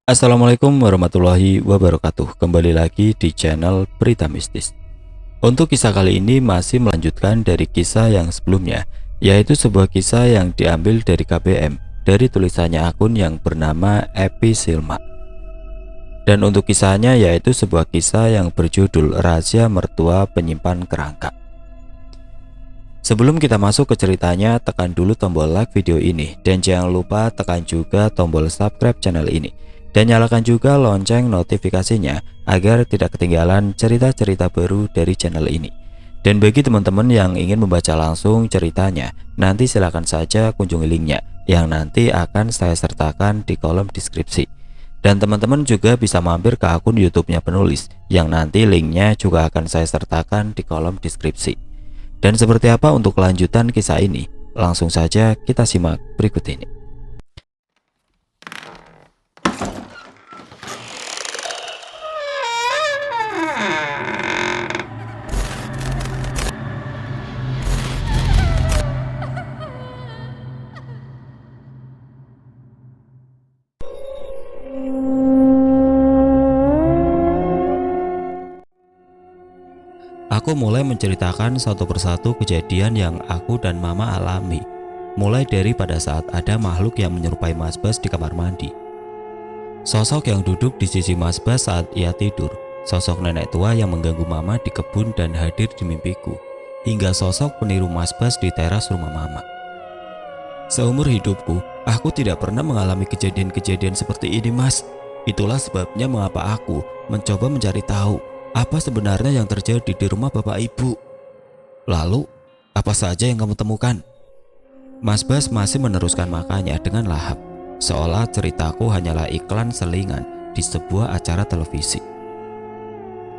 Assalamualaikum warahmatullahi wabarakatuh. Kembali lagi di channel Berita Mistis. Untuk kisah kali ini masih melanjutkan dari kisah yang sebelumnya, yaitu sebuah kisah yang diambil dari KBM, dari tulisannya akun yang bernama Epi Silma. Dan untuk kisahnya yaitu sebuah kisah yang berjudul Rahasia Mertua Penyimpan Kerangka. Sebelum kita masuk ke ceritanya, tekan dulu tombol like video ini dan jangan lupa tekan juga tombol subscribe channel ini. Dan nyalakan juga lonceng notifikasinya agar tidak ketinggalan cerita-cerita baru dari channel ini. Dan bagi teman-teman yang ingin membaca langsung ceritanya, nanti silakan saja kunjungi linknya yang nanti akan saya sertakan di kolom deskripsi. Dan teman-teman juga bisa mampir ke akun YouTube-nya penulis yang nanti linknya juga akan saya sertakan di kolom deskripsi. Dan seperti apa untuk kelanjutan kisah ini? Langsung saja kita simak berikut ini. Aku mulai menceritakan satu persatu kejadian yang aku dan mama alami. Mulai dari pada saat ada makhluk yang menyerupai Mas Bas di kamar mandi. Sosok yang duduk di sisi Mas Bas saat ia tidur. Sosok nenek tua yang mengganggu mama di kebun dan hadir di mimpiku. Hingga sosok peniru Mas Bas di teras rumah mama. Seumur hidupku, aku tidak pernah mengalami kejadian-kejadian seperti ini, Mas. Itulah sebabnya mengapa aku mencoba mencari tahu apa sebenarnya yang terjadi di rumah bapak ibu. Lalu, apa saja yang kamu temukan? Mas Bas masih meneruskan makanya dengan lahap, seolah ceritaku hanyalah iklan selingan di sebuah acara televisi.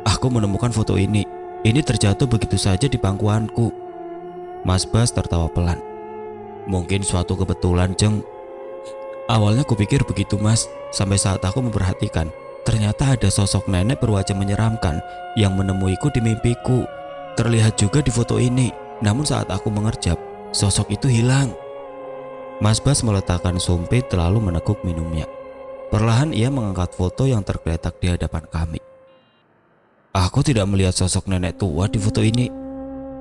Aku menemukan foto ini terjatuh begitu saja di pangkuanku. Mas Bas tertawa pelan. Mungkin suatu kebetulan, Jeng. Awalnya kupikir begitu, Mas, sampai saat aku memperhatikan. Ternyata ada sosok nenek berwajah menyeramkan yang menemuiku di mimpiku. Terlihat juga di foto ini, namun saat aku mengerjap, sosok itu hilang. Mas Bas meletakkan sumpit lalu meneguk minumnya. Perlahan ia mengangkat foto yang tergeletak di hadapan kami. Aku tidak melihat sosok nenek tua di foto ini,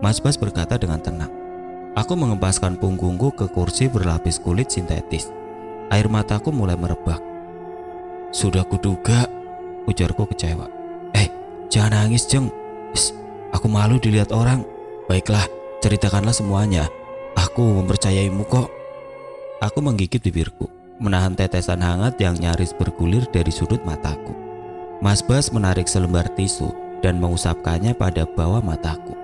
Mas Bas berkata dengan tenang. Aku mengempaskan punggungku ke kursi berlapis kulit sintetis. Air mataku mulai merebak. Sudah kuduga, ujarku kecewa. Jangan nangis, Jeng. Aku malu dilihat orang. Baiklah, ceritakanlah semuanya. Aku mempercayaimu kok. Aku menggigit bibirku, menahan tetesan hangat yang nyaris bergulir dari sudut mataku. Mas Bas menarik selembar tisu dan mengusapkannya pada bawah mataku.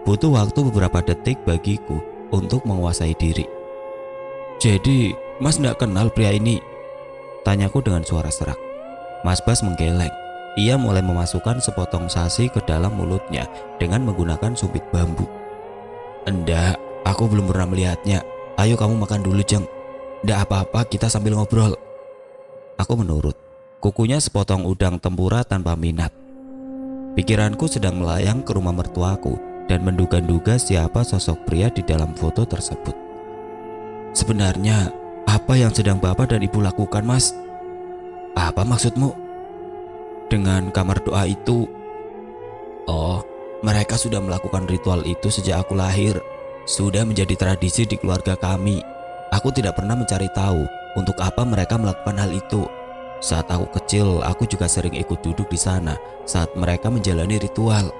Butuh waktu beberapa detik bagiku untuk menguasai diri. Jadi, Mas tidak kenal pria ini? Tanyaku dengan suara serak. Mas Bas menggeleng. Ia mulai memasukkan sepotong sasi ke dalam mulutnya dengan menggunakan sumpit bambu. Enggak, aku belum pernah melihatnya. Ayo kamu makan dulu, Jeng. Enggak apa-apa, kita sambil ngobrol. Aku menurut. Kukunya sepotong udang tempura tanpa minat. Pikiranku sedang melayang ke rumah mertuaku dan menduga-duga siapa sosok pria di dalam foto tersebut. Sebenarnya, apa yang sedang Bapak dan Ibu lakukan, Mas? Apa maksudmu? Dengan kamar doa itu. Oh, mereka sudah melakukan ritual itu sejak aku lahir. Sudah menjadi tradisi di keluarga kami. Aku tidak pernah mencari tahu untuk apa mereka melakukan hal itu. Saat aku kecil, aku juga sering ikut duduk di sana saat mereka menjalani ritual.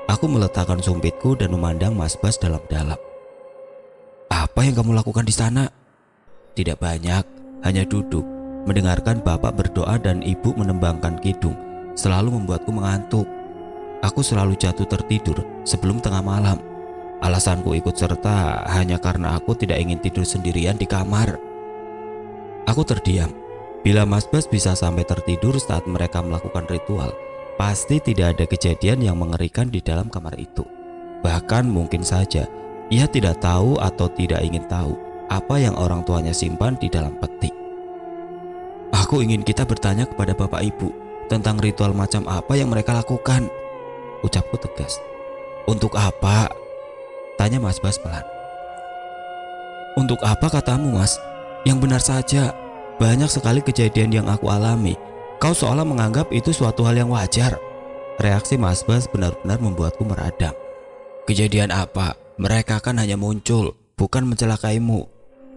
Aku meletakkan sumpitku dan memandang Mas Bas dalam-dalam. Apa yang kamu lakukan di sana? Tidak banyak, hanya duduk, mendengarkan bapak berdoa dan ibu menembangkan kidung, selalu membuatku mengantuk. Aku selalu jatuh tertidur sebelum tengah malam. Alasanku ikut serta hanya karena aku tidak ingin tidur sendirian di kamar. Aku terdiam. Bila Mas Bas bisa sampai tertidur saat mereka melakukan ritual, pasti tidak ada kejadian yang mengerikan di dalam kamar itu. Bahkan mungkin saja ia tidak tahu atau tidak ingin tahu apa yang orang tuanya simpan di dalam peti. Aku ingin kita bertanya kepada bapak ibu tentang ritual macam apa yang mereka lakukan, ucapku tegas. Untuk apa? Tanya Mas Bas pelan. Untuk apa katamu, Mas? Yang benar saja. Banyak sekali kejadian yang aku alami. Kau seolah menganggap itu suatu hal yang wajar. Reaksi Mas Bas benar-benar membuatku meradang. Kejadian apa? Mereka kan hanya muncul, bukan mencelakaimu.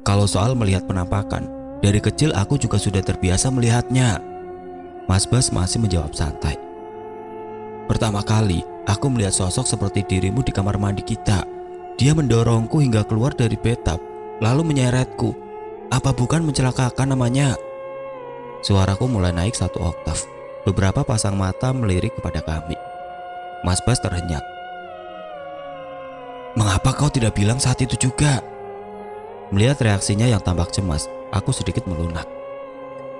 Kalau soal melihat penampakan, dari kecil aku juga sudah terbiasa melihatnya. Mas Bas masih menjawab santai. Pertama kali, aku melihat sosok seperti dirimu di kamar mandi kita. Dia mendorongku hingga keluar dari bathtub, lalu menyeretku. Apa bukan mencelakakan namanya? Suaraku mulai naik 1 oktav. Beberapa pasang mata melirik kepada kami. Mas Bas terhenyak. Mengapa kau tidak bilang saat itu juga? Melihat reaksinya yang tampak cemas, aku sedikit melunak.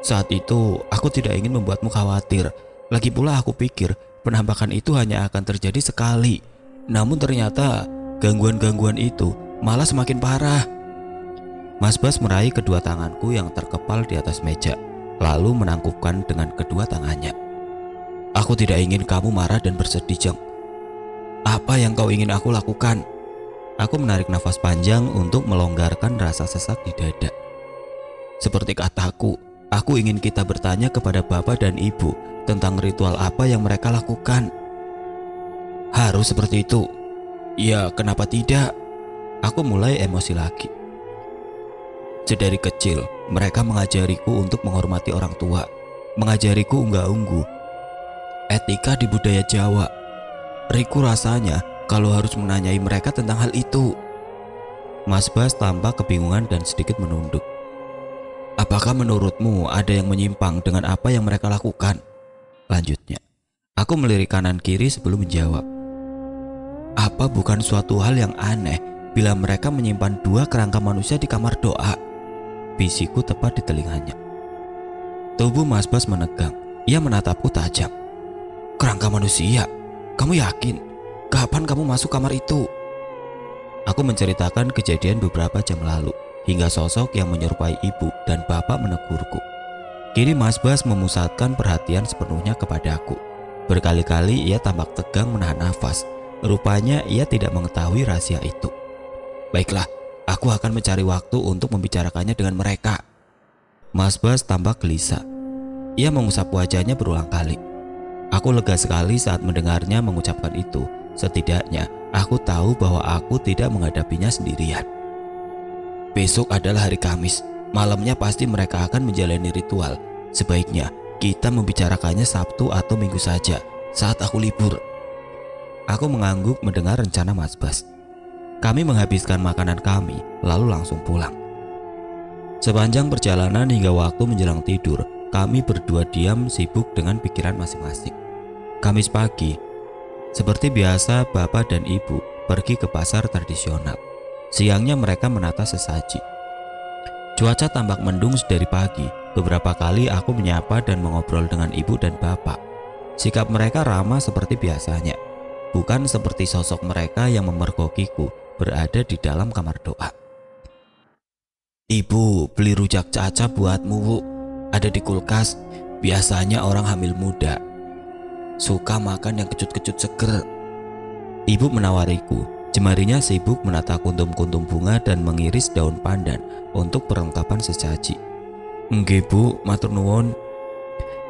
Saat itu, aku tidak ingin membuatmu khawatir. Lagi pula aku pikir penampakan itu hanya akan terjadi sekali. Namun ternyata gangguan-gangguan itu malah semakin parah. Mas Bas meraih kedua tanganku yang terkepal di atas meja, lalu menangkupkan dengan kedua tangannya. Aku tidak ingin kamu marah dan bersedih, Jeng. Apa yang kau ingin aku lakukan? Aku menarik nafas panjang untuk melonggarkan rasa sesak di dada. Seperti kataku, aku ingin kita bertanya kepada bapak dan ibu tentang ritual apa yang mereka lakukan. Harus seperti itu? Ya, kenapa tidak? Aku mulai emosi lagi. Sedari kecil, mereka mengajariku untuk menghormati orang tua, mengajariku unggah-ungguh, etika di budaya Jawa. Riku rasanya kalau harus menanyai mereka tentang hal itu. Mas Bas tampak kebingungan dan sedikit menunduk. Apakah menurutmu ada yang menyimpang dengan apa yang mereka lakukan? Lanjutnya, aku melirik kanan kiri sebelum menjawab. Apa bukan suatu hal yang aneh bila mereka menyimpan 2 kerangka manusia di kamar doa? Bisiku tepat di telinganya. Tubuh Mas Bas menegang. Ia menatapku tajam. Kerangka manusia? Kamu yakin? Kapan kamu masuk kamar itu? Aku menceritakan kejadian beberapa jam lalu, hingga sosok yang menyerupai ibu dan bapak menegurku. Kini Mas Bas memusatkan perhatian sepenuhnya kepadaku. Berkali-kali ia tampak tegang menahan nafas. Rupanya ia tidak mengetahui rahasia itu. Baiklah, aku akan mencari waktu untuk membicarakannya dengan mereka. Mas Bas tampak gelisah. Ia mengusap wajahnya berulang kali. Aku lega sekali saat mendengarnya mengucapkan itu. Setidaknya aku tahu bahwa aku tidak menghadapinya sendirian. Besok adalah hari Kamis. Malamnya pasti mereka akan menjalani ritual. Sebaiknya kita membicarakannya Sabtu atau Minggu saja, saat aku libur. Aku mengangguk mendengar rencana Mas Bas. Kami menghabiskan makanan kami, lalu langsung pulang. Sepanjang perjalanan hingga waktu menjelang tidur, kami berdua diam sibuk dengan pikiran masing-masing. Kamis pagi, seperti biasa bapak dan ibu pergi ke pasar tradisional. Siangnya mereka menata sesaji. Cuaca tampak mendung sedari pagi. Beberapa kali aku menyapa dan mengobrol dengan ibu dan bapak. Sikap mereka ramah seperti biasanya, bukan seperti sosok mereka yang memergokiku berada di dalam kamar doa. Ibu, beli rujak Caca buatmu, Bu. Ada di kulkas. Biasanya orang hamil muda suka makan yang kecut-kecut seger. Ibu menawariku. Jemarinya sibuk menata kuntum-kuntum bunga dan mengiris daun pandan untuk perlengkapan sesaji. Nggih, Bu, matur nuwun.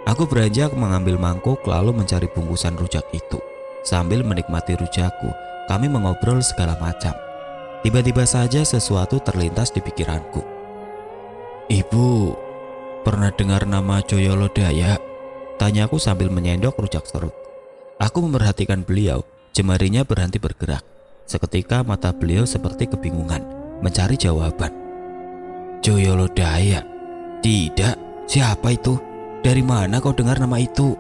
Aku beranjak mengambil mangkuk lalu mencari bungkusan rujak itu. Sambil menikmati rujakku, kami mengobrol segala macam. Tiba-tiba saja sesuatu terlintas di pikiranku. Ibu, pernah dengar nama Joyolodaya? Tanyaku sambil menyendok rujak serut. Aku memperhatikan beliau, jemarinya berhenti bergerak. Seketika mata beliau seperti kebingungan, mencari jawaban. Joyolodaya? Tidak, siapa itu? Dari mana kau dengar nama itu?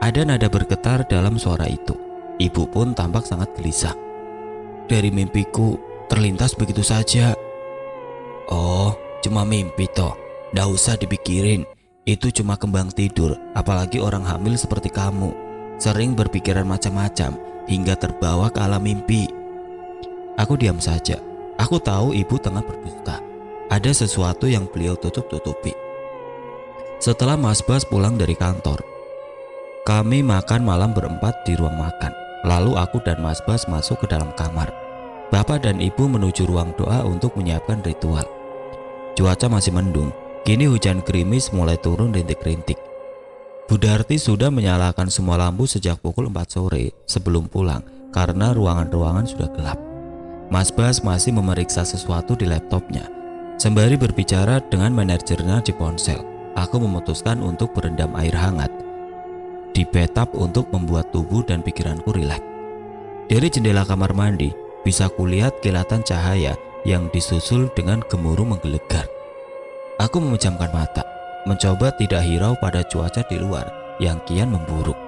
Ada nada bergetar dalam suara itu. Ibu pun tampak sangat gelisah. Dari mimpiku terlintas begitu saja. Oh, cuma mimpi toh. Nggak usah dipikirin. Itu cuma kembang tidur. Apalagi orang hamil seperti kamu, sering berpikiran macam-macam hingga terbawa ke alam mimpi. Aku diam saja. Aku tahu ibu tengah berdusta. Ada sesuatu yang beliau tutup-tutupi. Setelah Mas Bas pulang dari kantor, kami makan malam berempat di ruang makan. Lalu aku dan Mas Bas masuk ke dalam kamar. Bapak dan ibu menuju ruang doa untuk menyiapkan ritual. Cuaca masih mendung. Kini hujan gerimis mulai turun rintik-rintik. Bu Darti sudah menyalakan semua lampu sejak pukul 4 sore sebelum pulang karena ruangan-ruangan sudah gelap. Mas Bas masih memeriksa sesuatu di laptopnya. Sembari berbicara dengan manajernya di ponsel, aku memutuskan untuk berendam air hangat di bathtub untuk membuat tubuh dan pikiranku rileks. Dari jendela kamar mandi, bisa kulihat kilatan cahaya yang disusul dengan gemuruh menggelegar. Aku memejamkan mata, mencoba tidak hirau pada cuaca di luar yang kian memburuk.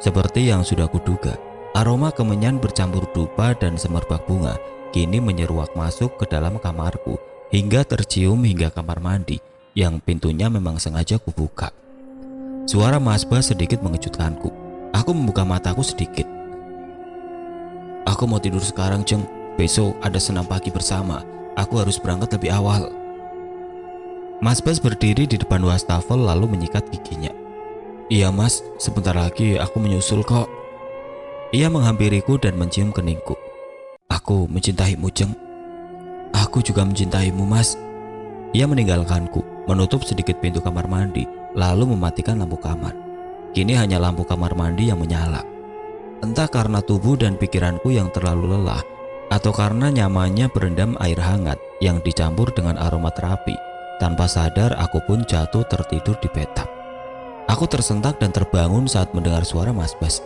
Seperti yang sudah kuduga, aroma kemenyan bercampur dupa dan semerbak bunga kini menyeruak masuk ke dalam kamarku hingga tercium hingga kamar mandi yang pintunya memang sengaja kubuka. Suara Mas Bas sedikit mengejutkanku. Aku membuka mataku sedikit. Aku mau tidur sekarang, Jeng. Besok ada senam pagi bersama. Aku harus berangkat lebih awal. Mas Bas berdiri di depan wastafel lalu menyikat giginya. Iya mas, sebentar lagi aku menyusul kok. Ia menghampiriku dan mencium keningku. Aku mencintaimu, Jeng. Aku juga mencintaimu, mas. Ia meninggalkanku, menutup sedikit pintu kamar mandi, lalu mematikan lampu kamar. Kini hanya lampu kamar mandi yang menyala. Entah karena tubuh dan pikiranku yang terlalu lelah, atau karena nyamannya berendam air hangat yang dicampur dengan aroma terapi. Tanpa sadar aku pun jatuh tertidur di bathtub. Aku tersentak dan terbangun saat mendengar suara Mas Bas.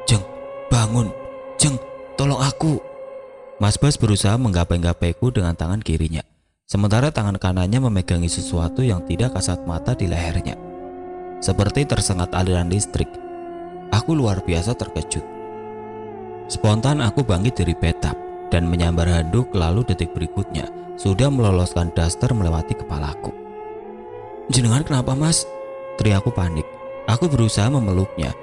Jeng, bangun. Jeng, tolong aku. Mas Bas berusaha menggapai-gapaiku dengan tangan kirinya, sementara tangan kanannya memegangi sesuatu yang tidak kasat mata di lehernya. Seperti tersengat aliran listrik. Aku luar biasa terkejut. Spontan aku bangkit dari bathtub dan menyambar handuk, lalu detik berikutnya sudah meloloskan daster melewati kepalaku. Jenengan kenapa mas? Teriakku panik. Aku berusaha memeluknya.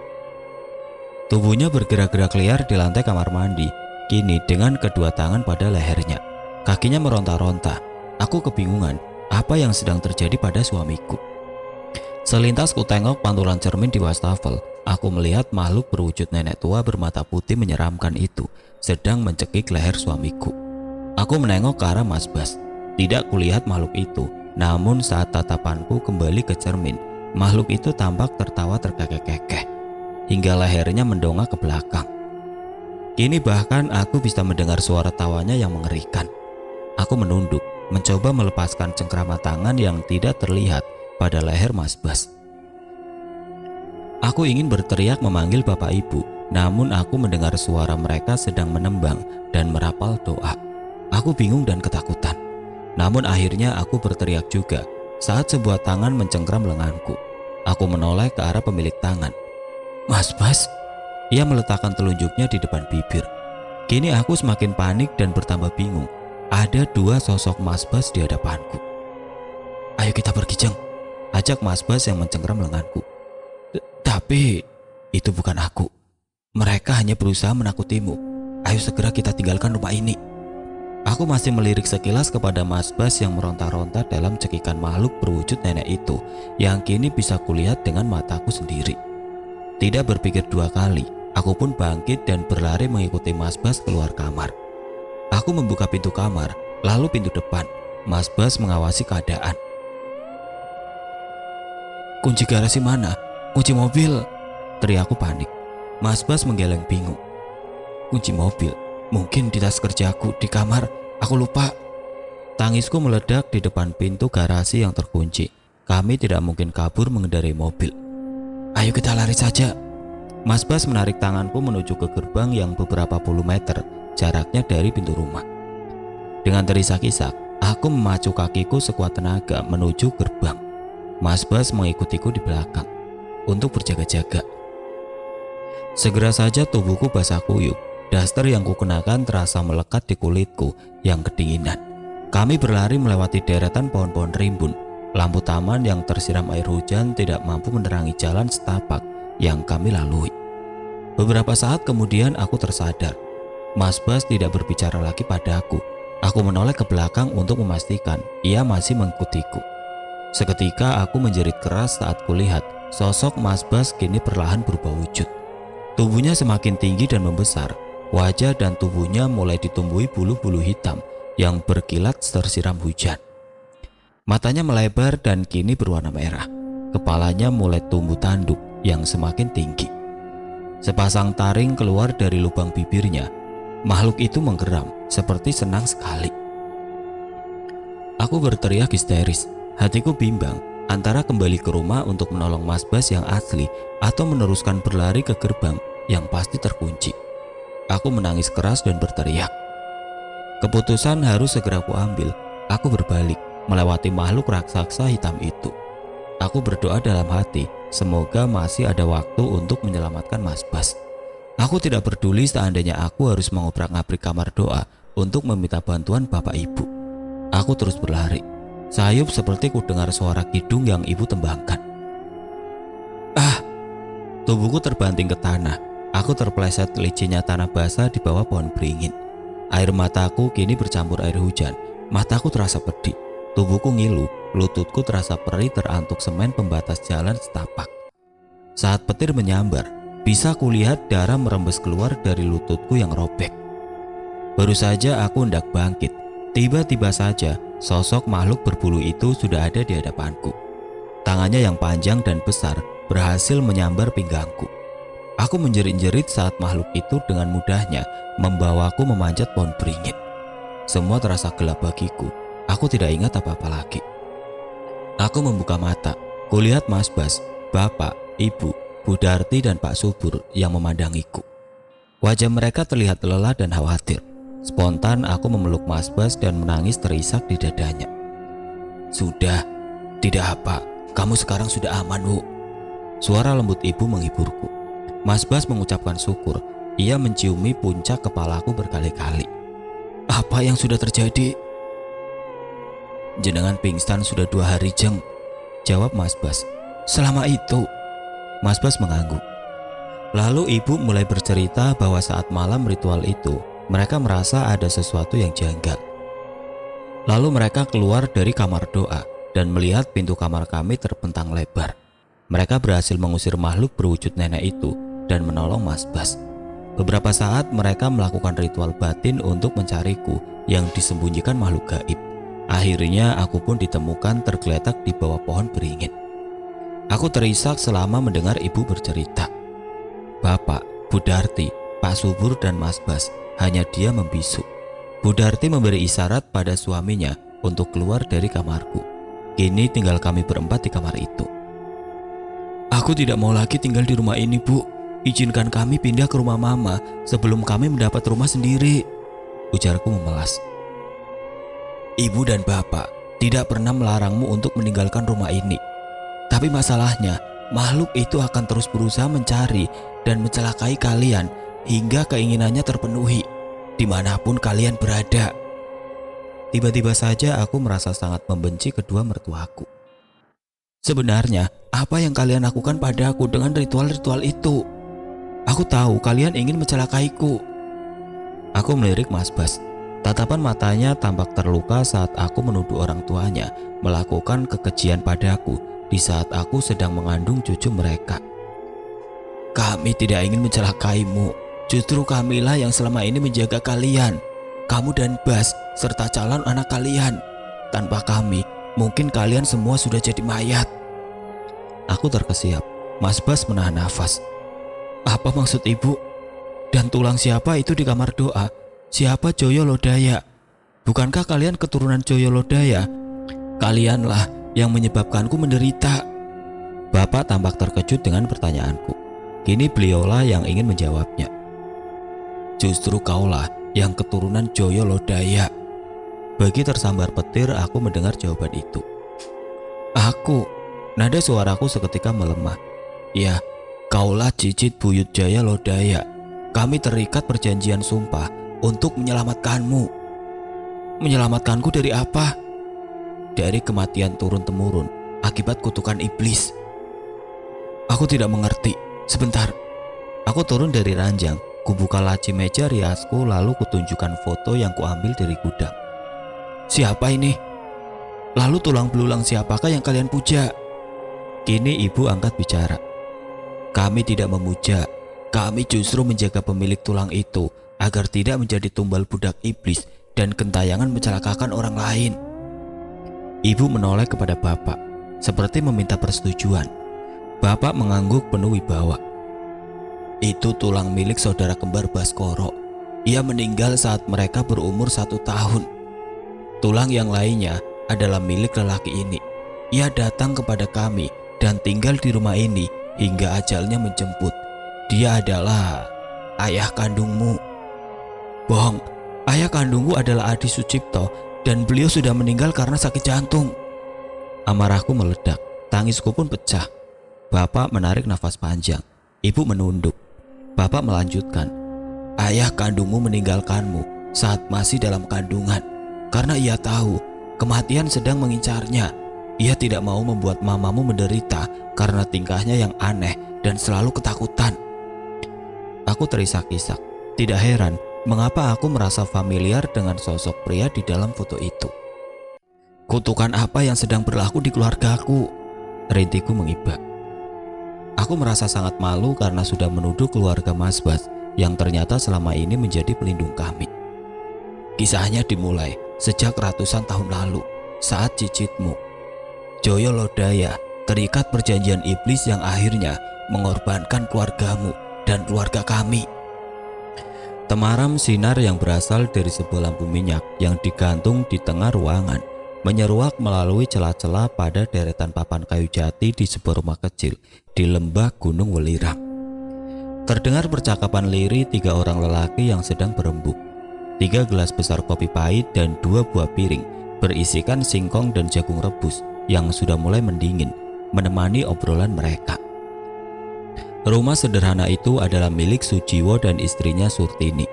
Tubuhnya bergerak-gerak liar di lantai kamar mandi, kini dengan kedua tangan pada lehernya. Kakinya meronta-ronta. Aku kebingungan apa yang sedang terjadi pada suamiku. Selintas ku tengok pantulan cermin di wastafel. Aku melihat makhluk berwujud nenek tua bermata putih menyeramkan itu sedang mencekik leher suamiku. Aku menengok ke arah Mas Bas. Tidak kulihat makhluk itu, namun saat tatapanku kembali ke cermin, makhluk itu tampak tertawa terkekeh-kekeh hingga lehernya mendongak ke belakang. Kini bahkan aku bisa mendengar suara tawanya yang mengerikan. Aku menunduk, mencoba melepaskan cengkrama tangan yang tidak terlihat pada leher Mas Bas. Aku ingin berteriak memanggil bapak ibu, namun aku mendengar suara mereka sedang menembang dan merapal doa. Aku bingung dan ketakutan. Namun akhirnya aku berteriak juga saat sebuah tangan mencengkram lenganku. Aku menoleh ke arah pemilik tangan. Mas Bas. Ia meletakkan telunjuknya di depan bibir. Kini aku semakin panik dan bertambah bingung. Ada dua sosok Mas Bas di hadapanku. Ayo kita pergi, Jeng, ajak Mas Bas yang mencengkram lenganku. Tapi itu bukan aku. Mereka hanya berusaha menakutimu. Ayo segera kita tinggalkan rumah ini. Aku masih melirik sekilas kepada Mas Bas yang meronta-ronta dalam cekikan makhluk berwujud nenek itu yang kini bisa kulihat dengan mataku sendiri. Tidak berpikir dua kali, aku pun bangkit dan berlari mengikuti Mas Bas keluar kamar. Aku membuka pintu kamar, lalu pintu depan. Mas Bas mengawasi keadaan. Kunci garasi mana? Kunci mobil? Teriakku panik. Mas Bas menggeleng bingung. Kunci mobil? Mungkin di tas kerjaku di kamar, aku lupa. Tangisku meledak di depan pintu garasi yang terkunci. Kami tidak mungkin kabur mengendarai mobil. Ayo kita lari saja. Mas Bas menarik tanganku menuju ke gerbang yang beberapa puluh meter jaraknya dari pintu rumah. Dengan terisak-isak, aku memacu kakiku sekuat tenaga menuju gerbang. Mas Bas mengikutiku di belakang untuk berjaga-jaga. Segera saja tubuhku basah kuyup. Daster yang kukenakan terasa melekat di kulitku yang kedinginan. Kami berlari melewati deretan pohon-pohon rimbun. Lampu taman yang tersiram air hujan tidak mampu menerangi jalan setapak yang kami lalui. Beberapa saat kemudian aku tersadar. Mas Bas tidak berbicara lagi padaku. Aku menoleh ke belakang untuk memastikan ia masih mengikutiku. Seketika aku menjerit keras saat kulihat sosok Mas Bas kini perlahan berubah wujud. Tubuhnya semakin tinggi dan membesar. Wajah dan tubuhnya mulai ditumbuhi bulu-bulu hitam yang berkilat tersiram hujan. Matanya melebar dan kini berwarna merah. Kepalanya mulai tumbuh tanduk yang semakin tinggi. Sepasang taring keluar dari lubang bibirnya. Makhluk itu menggeram seperti senang sekali. Aku berteriak histeris. Hatiku bimbang antara kembali ke rumah untuk menolong Mas Bas yang asli atau meneruskan berlari ke gerbang yang pasti terkunci. Aku menangis keras dan berteriak. Keputusan harus segera kuambil. Aku berbalik melewati makhluk raksasa hitam itu. Aku berdoa dalam hati, semoga masih ada waktu untuk menyelamatkan Mas Bas. Aku tidak peduli seandainya aku harus mengobrak-abrik kamar doa untuk meminta bantuan bapak ibu. Aku terus berlari. Sayup seperti ku dengar suara kidung yang ibu tembangkan. Ah! Tubuhku terbanting ke tanah. Aku terpeleset licinnya tanah basah di bawah pohon beringin. Air mataku kini bercampur air hujan. Mataku terasa pedih. Tubuhku ngilu. Lututku terasa perih terantuk semen pembatas jalan setapak. Saat petir menyambar, bisa kulihat darah merembes keluar dari lututku yang robek. Baru saja aku hendak bangkit. Tiba-tiba saja sosok makhluk berbulu itu sudah ada di hadapanku. Tangannya yang panjang dan besar berhasil menyambar pinggangku. Aku menjerit-jerit saat makhluk itu dengan mudahnya membawaku memanjat pohon beringin. Semua terasa gelap bagiku. Aku tidak ingat apa-apa lagi. Aku membuka mata. Kulihat Mas Bas, Bapak, Ibu, Bu Darti dan Pak Subur yang memandangiku. Wajah mereka terlihat lelah dan khawatir. Spontan aku memeluk Mas Bas dan menangis terisak di dadanya. Sudah, tidak apa. Kamu sekarang sudah aman, Bu. Suara lembut ibu menghiburku. Mas Bas mengucapkan syukur. Ia menciumi puncak kepalaku berkali-kali. Apa yang sudah terjadi? Jenengan pingsan sudah 2 hari, Jeng, jawab Mas Bas. Selama itu? Mas Bas mengangguk. Lalu ibu mulai bercerita bahwa saat malam ritual itu, mereka merasa ada sesuatu yang janggal. Lalu mereka keluar dari kamar doa dan melihat pintu kamar kami terbentang lebar. Mereka berhasil mengusir makhluk berwujud nenek itu dan menolong Mas Bas. Beberapa saat mereka melakukan ritual batin untuk mencariku yang disembunyikan makhluk gaib. Akhirnya aku pun ditemukan tergeletak di bawah pohon beringin. Aku terisak selama mendengar ibu bercerita. Bapak, Bu Darti, Pak Subur dan Mas Bas hanya dia membisu. Bu Darti memberi isyarat pada suaminya untuk keluar dari kamarku. Kini tinggal kami berempat di kamar itu. Aku tidak mau lagi tinggal di rumah ini, Bu. Izinkan kami pindah ke rumah Mama sebelum kami mendapat rumah sendiri, ujarku memelas. Ibu dan Bapak tidak pernah melarangmu untuk meninggalkan rumah ini. Tapi masalahnya, makhluk itu akan terus berusaha mencari dan mencelakai kalian hingga keinginannya terpenuhi, dimanapun kalian berada. Tiba-tiba saja aku merasa sangat membenci kedua mertuaku. Sebenarnya, apa yang kalian lakukan padaku dengan ritual-ritual itu? Aku tahu kalian ingin mencelakaiku. Aku melirik Mas Bas. Tatapan matanya tampak terluka saat aku menuduh orang tuanya melakukan kekejian padaku di saat aku sedang mengandung cucu mereka. Kami tidak ingin mencelakaimu. Justru kamilah yang selama ini menjaga kalian. Kamu dan Bas serta calon anak kalian. Tanpa kami, mungkin kalian semua sudah jadi mayat. Aku terkesiap. Mas Bas menahan nafas. Apa maksud ibu? Dan tulang siapa itu di kamar doa? Siapa Joyo Lodaya? Bukankah kalian keturunan Joyo Lodaya? Kalianlah yang menyebabkanku menderita. Bapak tampak terkejut dengan pertanyaanku. Kini beliaulah yang ingin menjawabnya. Justru kaulah yang keturunan Joyo Lodaya. Bagi tersambar petir aku mendengar jawaban itu. Aku, nada suaraku seketika melemah. Ya, kaulah cicit buyut Jaya Lodaya. Kami terikat perjanjian sumpah untuk menyelamatkanmu. Menyelamatkanku dari apa? Dari kematian turun-temurun akibat kutukan iblis. Aku tidak mengerti. Sebentar. Aku turun dari ranjang, kubuka laci meja riasku lalu kutunjukkan foto yang kuambil dari gudang. Siapa ini? Lalu tulang belulang siapakah yang kalian puja? Kini ibu angkat bicara. Kami tidak memuja, kami justru menjaga pemilik tulang itu agar tidak menjadi tumbal budak iblis dan gentayangan mencelakakan orang lain. Ibu menoleh kepada bapak, seperti meminta persetujuan. Bapak mengangguk penuh wibawa. Itu tulang milik saudara kembar Baskoro. Ia meninggal saat mereka berumur 1 tahun. Tulang yang lainnya adalah milik lelaki ini. Ia datang kepada kami dan tinggal di rumah ini hingga ajalnya menjemput. Dia adalah ayah kandungmu. Bohong, ayah kandungku adalah Adi Sucipto dan beliau sudah meninggal karena sakit jantung. Amarahku meledak, tangisku pun pecah. Bapak menarik nafas panjang, ibu menunduk. Bapak melanjutkan, ayah kandungmu meninggalkanmu saat masih dalam kandungan karena ia tahu kematian sedang mengincarnya. Ia tidak mau membuat mamamu menderita karena tingkahnya yang aneh dan selalu ketakutan. Aku terisak-isak. Tidak heran mengapa aku merasa familiar dengan sosok pria di dalam foto itu. Kutukan apa yang sedang berlaku di keluargaku? Rintiku mengibak. Aku merasa sangat malu karena sudah menuduh keluarga Mas Bas yang ternyata selama ini menjadi pelindung kami. Kisahnya dimulai sejak ratusan tahun lalu saat cicitmu, Joyo Lodaya, terikat perjanjian iblis yang akhirnya mengorbankan keluargamu dan keluarga kami. Temaram sinar yang berasal dari sebuah lampu minyak yang digantung di tengah ruangan menyeruak melalui celah-celah pada deretan papan kayu jati di sebuah rumah kecil di lembah Gunung Welirang. Terdengar percakapan lirih 3 orang lelaki yang sedang berembuk. 3 gelas besar kopi pahit dan 2 buah piring berisikan singkong dan jagung rebus yang sudah mulai mendingin menemani obrolan mereka. Rumah sederhana itu adalah milik Sujiwo dan istrinya Surtini.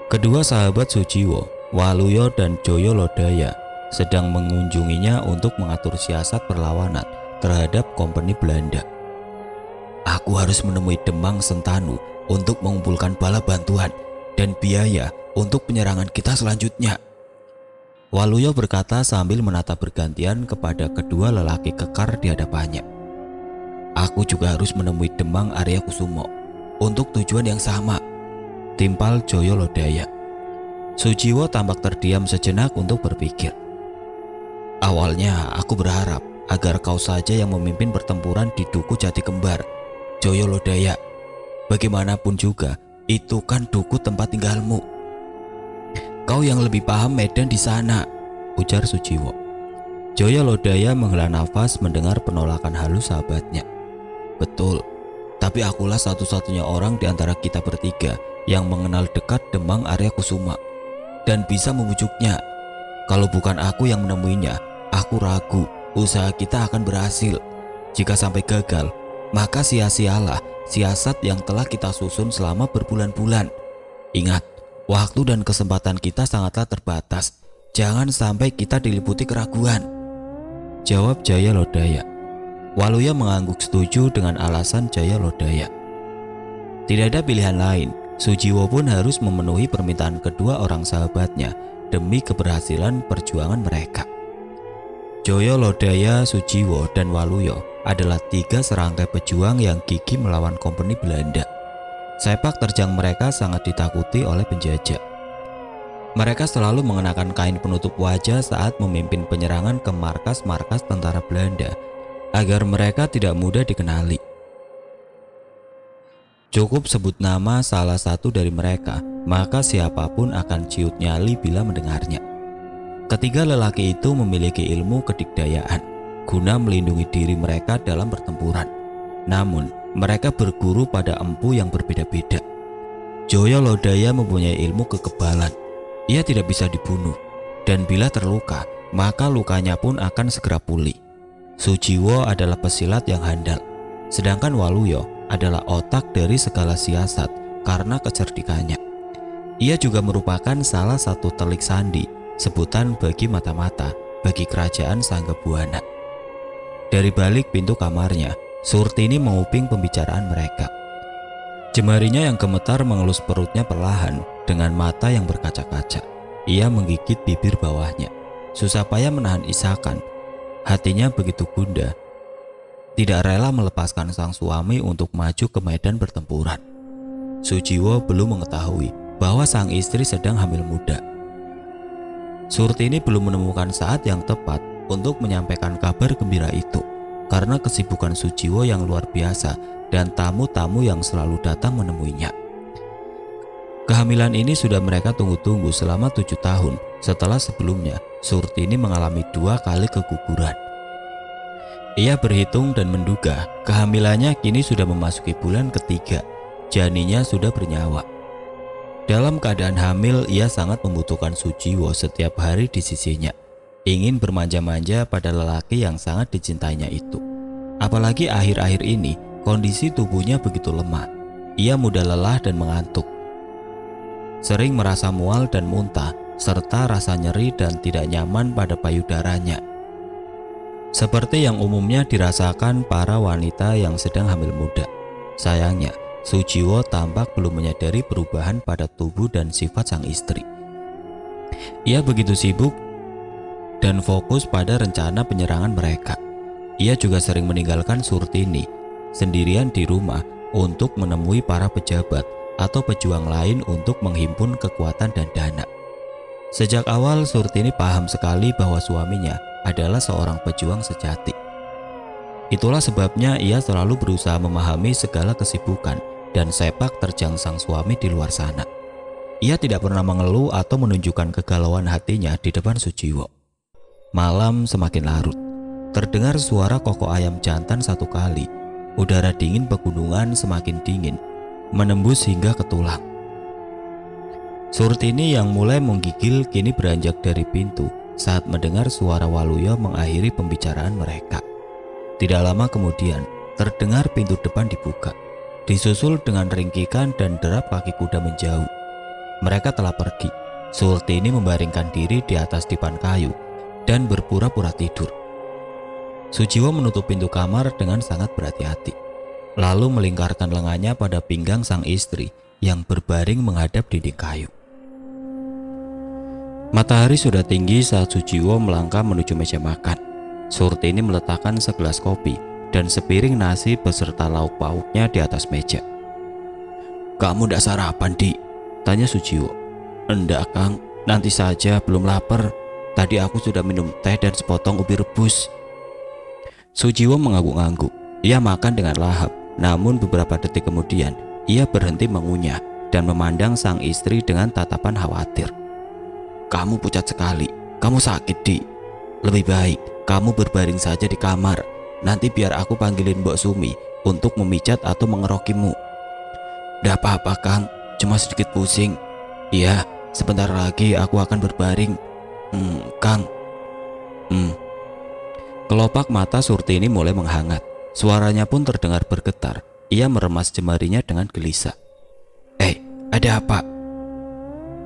Kedua sahabat Sujiwo, Waluyo dan Joyo Lodaya, sedang mengunjunginya untuk mengatur siasat perlawanan terhadap kompeni Belanda. Aku harus menemui Demang Sentanu untuk mengumpulkan bala bantuan dan biaya untuk penyerangan kita selanjutnya. Waluyo berkata sambil menatap bergantian kepada kedua lelaki kekar di hadapannya. Aku juga harus menemui Demang Arya Kusumo untuk tujuan yang sama, timpal Joyo Lodaya. Sujiwo tampak terdiam sejenak untuk berpikir. Awalnya aku berharap agar kau saja yang memimpin pertempuran di Duku Jati Kembar, Joyo Lodaya. Bagaimanapun juga, itu kan duku tempat tinggalmu. Kau yang lebih paham medan di sana, ujar Sujiwo. Joyo Lodaya menghela nafas mendengar penolakan halus sahabatnya. Betul, tapi akulah satu-satunya orang di antara kita bertiga yang mengenal dekat Demang Arya Kusuma dan bisa membujuknya. Kalau bukan aku yang menemuinya, aku ragu usaha kita akan berhasil. Jika sampai gagal, maka sia-sialah siasat yang telah kita susun selama berbulan-bulan. Ingat, waktu dan kesempatan kita sangatlah terbatas. Jangan sampai kita diliputi keraguan, jawab Jaya Lodaya. Waluyo mengangguk setuju dengan alasan Jaya Lodaya. Tidak ada pilihan lain, Sujiwo pun harus memenuhi permintaan kedua orang sahabatnya demi keberhasilan perjuangan mereka. Joyo Lodaya, Sujiwo, dan Waluyo adalah 3 serangkai pejuang yang gigih melawan kompeni Belanda. Sepak terjang mereka sangat ditakuti oleh penjajah. Mereka selalu mengenakan kain penutup wajah saat memimpin penyerangan ke markas-markas tentara Belanda agar mereka tidak mudah dikenali. Cukup sebut nama salah satu dari mereka, maka siapapun akan ciut nyali bila mendengarnya. Ketiga lelaki itu memiliki ilmu kedikdayaan guna melindungi diri mereka dalam pertempuran. Namun, mereka berguru pada empu yang berbeda-beda. Joyo Lodaya mempunyai ilmu kekebalan. Ia tidak bisa dibunuh, dan bila terluka, maka lukanya pun akan segera pulih. Sujiwo adalah pesilat yang handal, sedangkan Waluyo adalah otak dari segala siasat karena kecerdikannya. Ia juga merupakan salah satu telik sandi, sebutan bagi mata-mata bagi kerajaan Sanggabuana. Dari balik pintu kamarnya, Surtini menguping pembicaraan mereka. Jemarinya yang gemetar mengelus perutnya perlahan dengan mata yang berkaca-kaca. Ia menggigit bibir bawahnya, susah payah menahan isakan. Hatinya begitu gundah, tidak rela melepaskan sang suami untuk maju ke medan pertempuran. Sujiwo belum mengetahui bahwa sang istri sedang hamil muda. Surtini belum menemukan saat yang tepat untuk menyampaikan kabar gembira itu karena kesibukan Sujiwo yang luar biasa dan tamu-tamu yang selalu datang menemuinya. Kehamilan ini sudah mereka tunggu-tunggu selama 7 tahun setelah sebelumnya Surtini mengalami 2 kali keguguran. Ia berhitung dan menduga kehamilannya kini sudah memasuki bulan ketiga. Janinnya sudah bernyawa. Dalam keadaan hamil, ia sangat membutuhkan Sujiwo setiap hari di sisinya. Ingin bermanja-manja pada lelaki yang sangat dicintainya itu. Apalagi akhir-akhir ini, kondisi tubuhnya begitu lemah. Ia mudah lelah dan mengantuk. Sering merasa mual dan muntah, serta rasa nyeri dan tidak nyaman pada payudaranya. Seperti yang umumnya dirasakan para wanita yang sedang hamil muda. Sayangnya, Sujiwo tampak belum menyadari perubahan pada tubuh dan sifat sang istri. Ia begitu sibuk dan fokus pada rencana penyerangan mereka. Ia juga sering meninggalkan Surtini sendirian di rumah untuk menemui para pejabat atau pejuang lain untuk menghimpun kekuatan dan dana. Sejak awal Surtini paham sekali bahwa suaminya adalah seorang pejuang sejati. Itulah sebabnya ia selalu berusaha memahami segala kesibukan dan sepak terjang sang suami di luar sana. Ia tidak pernah mengeluh atau menunjukkan kegalauan hatinya di depan Sujiwo. Malam semakin larut. Terdengar suara kokok ayam jantan 1 kali. Udara dingin pegunungan semakin dingin, menembus hingga ke tulang. Surtini yang mulai menggigil kini beranjak dari pintu saat mendengar suara Waluyo mengakhiri pembicaraan mereka. Tidak lama kemudian, terdengar pintu depan dibuka, disusul dengan ringkikan dan derap kaki kuda menjauh. Mereka telah pergi. Surtini membaringkan diri di atas dipan kayu dan berpura-pura tidur. Sujiwo menutup pintu kamar dengan sangat berhati-hati, lalu melingkarkan lengannya pada pinggang sang istri yang berbaring menghadap dinding kayu. Matahari sudah tinggi saat Sujiwo melangkah menuju meja makan. Surtini meletakkan segelas kopi dan sepiring nasi beserta lauk pauknya di atas meja. "Kamu udah sarapan, Di?" tanya Sujiwo. "Enggak, Kang, nanti saja, belum lapar. Tadi aku sudah minum teh dan sepotong ubi rebus." Sujiwo mengangguk-angguk. Ia makan dengan lahap, namun beberapa detik kemudian ia berhenti mengunyah dan memandang sang istri dengan tatapan khawatir. "Kamu pucat sekali. Kamu sakit, Di. Lebih baik kamu berbaring saja di kamar. Nanti biar aku panggilin Mbok Sumi untuk memijat atau mengerokimu." "Nggak apa-apa, Kang. Cuma sedikit pusing." "Iya, sebentar lagi aku akan berbaring." Kang." Kelopak mata Surtini mulai menghangat. Suaranya pun terdengar bergetar. Ia meremas jemarinya dengan gelisah. Ada apa?"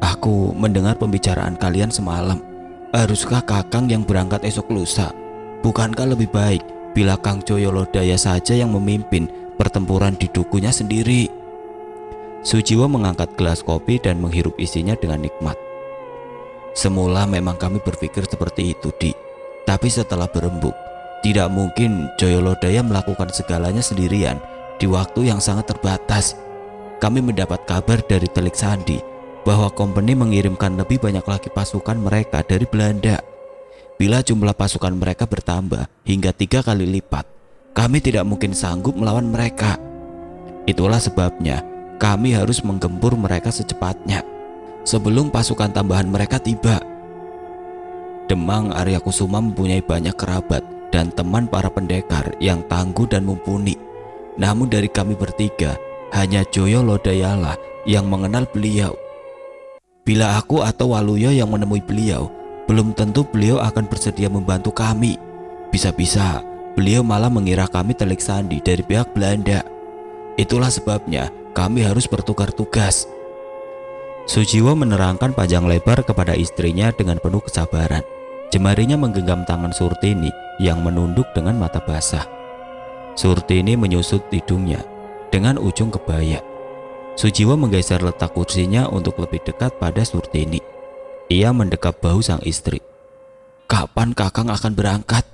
"Aku mendengar pembicaraan kalian semalam. Haruskah Kakang yang berangkat esok lusa? Bukankah lebih baik bila Kang Joyolodaya saja yang memimpin pertempuran di dukunya sendiri?" Sujiwo mengangkat gelas kopi dan menghirup isinya dengan nikmat. "Semula memang kami berpikir seperti itu, Di. Tapi setelah berembuk, tidak mungkin Joyolodaya melakukan segalanya sendirian di waktu yang sangat terbatas. Kami mendapat kabar dari Telik Sandi bahwa kompeni mengirimkan lebih banyak lagi pasukan mereka dari Belanda. Bila jumlah pasukan mereka bertambah hingga 3 kali lipat, kami tidak mungkin sanggup melawan mereka. Itulah sebabnya kami harus menggempur mereka secepatnya sebelum pasukan tambahan mereka tiba." Demang Arya Kusuma mempunyai banyak kerabat dan teman para pendekar yang tangguh dan mumpuni. Namun dari kami bertiga, hanya Joyolodayalah yang mengenal beliau. Bila aku atau Waluyo yang menemui beliau, belum tentu beliau akan bersedia membantu kami. Bisa-bisa beliau malah mengira kami Telik Sandi dari pihak Belanda. Itulah sebabnya kami harus bertukar tugas." Sujiwo menerangkan panjang lebar kepada istrinya dengan penuh kesabaran. Jemarinya menggenggam tangan Surtini yang menunduk dengan mata basah. Surtini menyusut hidungnya dengan ujung kebaya. Sujiwo menggeser letak kursinya untuk lebih dekat pada Surtini. Ia mendekap bahu sang istri. "Kapan Kakang akan berangkat?"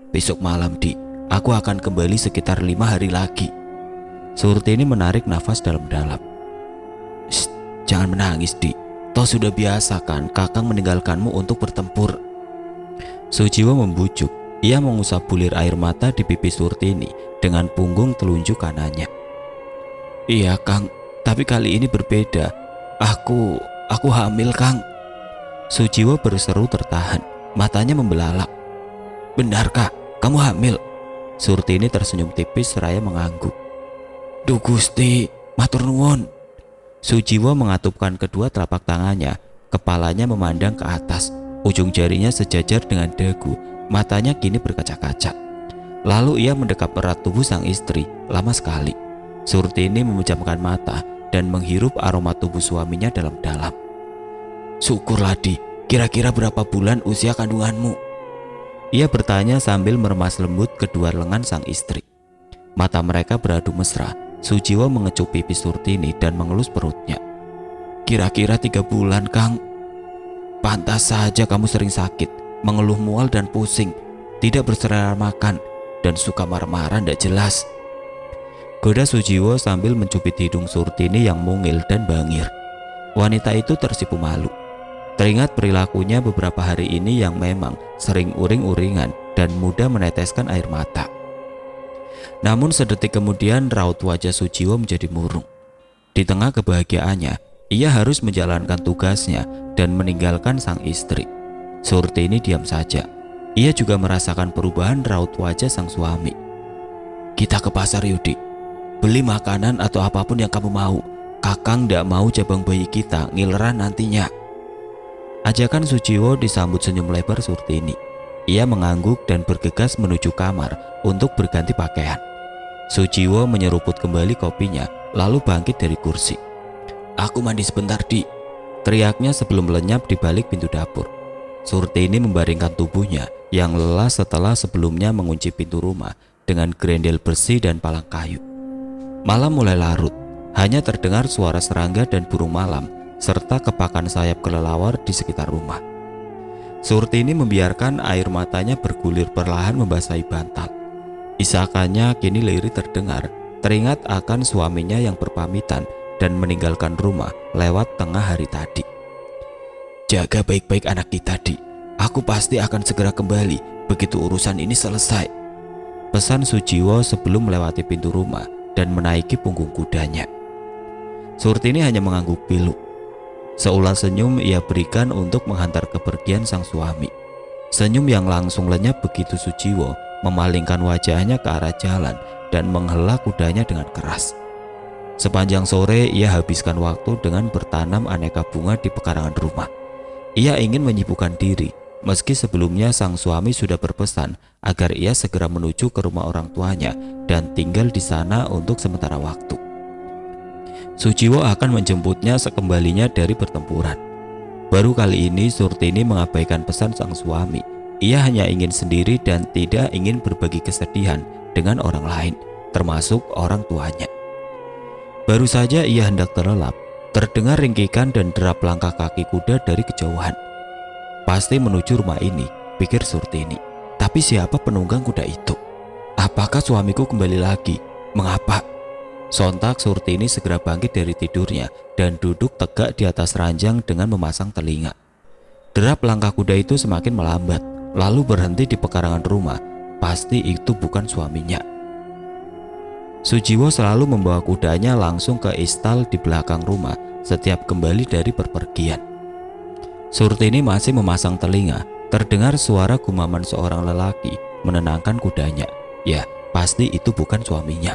"Besok malam, Di. Aku akan kembali sekitar 5 hari lagi." Surtini menarik nafas dalam-dalam. "Jangan menangis, Di. Toh sudah biasa kan Kakang meninggalkanmu untuk bertempur." Sujiwo membujuk. Ia mengusap bulir air mata di pipi Surtini dengan punggung telunjuk kanannya. Iya Kang, tapi kali ini berbeda. Aku hamil Kang. Sujiwo berseru tertahan, matanya membelalak. Benarkah kamu hamil? Surtini tersenyum tipis seraya mengangguk. Duh Gusti, matur nuwun. Sujiwo mengatupkan kedua telapak tangannya, kepalanya memandang ke atas, ujung jarinya sejajar dengan dagu, matanya kini berkaca-kaca. Lalu ia mendekap erat tubuh sang istri, lama sekali. Surtini memejamkan mata dan menghirup aroma tubuh suaminya dalam-dalam. Syukurlah Di, kira-kira berapa bulan usia kandunganmu? Ia bertanya sambil meremas lembut kedua lengan sang istri. Mata mereka beradu mesra. Sujiwo mengecup pipi Surtini dan mengelus perutnya. Kira-kira 3 bulan Kang. Pantas saja kamu sering sakit, mengeluh mual dan pusing, tidak berselera makan, dan suka marah-marah tidak jelas. Goda Sujiwo sambil mencubit hidung Surtini yang mungil dan bangir. Wanita itu tersipu malu. Teringat perilakunya beberapa hari ini yang memang sering uring-uringan dan mudah meneteskan air mata. Namun sedetik kemudian raut wajah Sujiwo menjadi murung. Di tengah kebahagiaannya, ia harus menjalankan tugasnya dan meninggalkan sang istri. Surtini diam saja. Ia juga merasakan perubahan raut wajah sang suami. Kita ke pasar Yudi, beli makanan atau apapun yang kamu mau. Kakang tidak mau jabang bayi kita ngileran nantinya. Ajakan Sujiwo disambut senyum lebar Surtini. Ia mengangguk dan bergegas menuju kamar untuk berganti pakaian. Sujiwo menyeruput kembali kopinya, lalu bangkit dari kursi. Aku mandi sebentar Di, teriaknya sebelum lenyap di balik pintu dapur. Surtini membaringkan tubuhnya yang lelah setelah sebelumnya mengunci pintu rumah dengan grendel besi dan palang kayu. Malam mulai larut, hanya terdengar suara serangga dan burung malam serta kepakan sayap kelelawar di sekitar rumah. Surtini membiarkan air matanya bergulir perlahan membasahi bantal. Isakannya kini lirih terdengar, teringat akan suaminya yang berpamitan dan meninggalkan rumah lewat tengah hari tadi. Jaga baik-baik anak kita Di, aku pasti akan segera kembali begitu urusan ini selesai. Pesan Sujiwo sebelum melewati pintu rumah dan menaiki punggung kudanya. Surtini hanya mengangguk pilu. Seulas senyum ia berikan untuk menghantar kepergian sang suami. Senyum yang langsung lenyap begitu Sujiwo memalingkan wajahnya ke arah jalan dan menghela kudanya dengan keras. Sepanjang sore ia habiskan waktu dengan bertanam aneka bunga di pekarangan rumah. Ia ingin menyibukkan diri, meski sebelumnya sang suami sudah berpesan agar ia segera menuju ke rumah orang tuanya dan tinggal di sana untuk sementara waktu. Sujiwo akan menjemputnya sekembalinya dari pertempuran. Baru kali ini Surtini mengabaikan pesan sang suami. Ia hanya ingin sendiri dan tidak ingin berbagi kesedihan dengan orang lain, termasuk orang tuanya. Baru saja ia hendak terlelap, terdengar ringkikan dan derap langkah kaki kuda dari kejauhan. Pasti menuju rumah ini, pikir Surtini. Tapi siapa penunggang kuda itu? Apakah suamiku kembali lagi? Mengapa? Sontak Surtini segera bangkit dari tidurnya dan duduk tegak di atas ranjang dengan memasang telinga. Derap langkah kuda itu semakin melambat, lalu berhenti di pekarangan rumah. Pasti itu bukan suaminya. Sujiwo selalu membawa kudanya langsung ke istal di belakang rumah setiap kembali dari perpergian. Surtini masih memasang telinga. Terdengar suara gumaman seorang lelaki menenangkan kudanya. Ya, pasti itu bukan suaminya.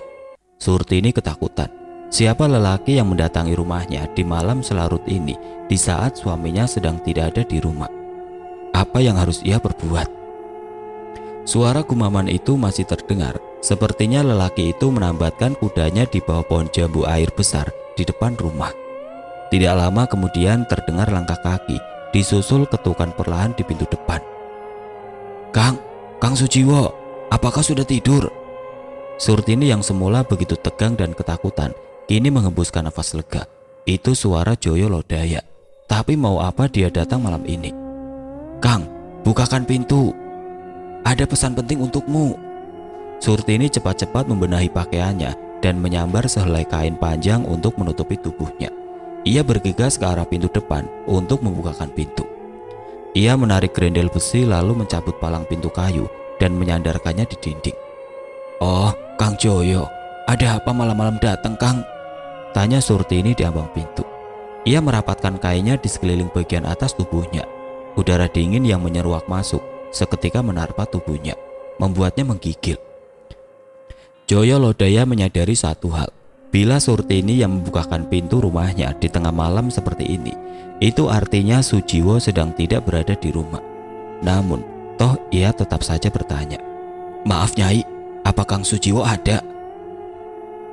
Surtini ketakutan. Siapa lelaki yang mendatangi rumahnya di malam selarut ini di saat suaminya sedang tidak ada di rumah? Apa yang harus ia perbuat? Suara gumaman itu masih terdengar. Sepertinya lelaki itu menambatkan kudanya di bawah pohon jambu air besar di depan rumah. Tidak lama kemudian terdengar langkah kaki, disusul ketukan perlahan di pintu depan. Kang Sujiwo, apakah sudah tidur? Surtini yang semula begitu tegang dan ketakutan, kini menghembuskan nafas lega. Itu suara Joyo Lodaya. Tapi mau apa dia datang malam ini? Kang, bukakan pintu. Ada pesan penting untukmu. Surtini cepat-cepat membenahi pakaiannya dan menyambar sehelai kain panjang untuk menutupi tubuhnya. Ia bergegas ke arah pintu depan untuk membukakan pintu. Ia menarik grendel besi lalu mencabut palang pintu kayu dan menyandarkannya di dinding. "Oh, Kang Joyo, ada apa malam-malam datang, Kang?" tanya Surtini di ambang pintu. Ia merapatkan kainnya di sekeliling bagian atas tubuhnya. Udara dingin yang menyeruak masuk seketika menerpa tubuhnya, membuatnya menggigil. Joyo Lodaya menyadari satu hal. Bila Surtini yang membukakan pintu rumahnya di tengah malam seperti ini, itu artinya Sujiwo sedang tidak berada di rumah. Namun, toh ia tetap saja bertanya, "Maaf Nyai, apa Kang Sujiwo ada?"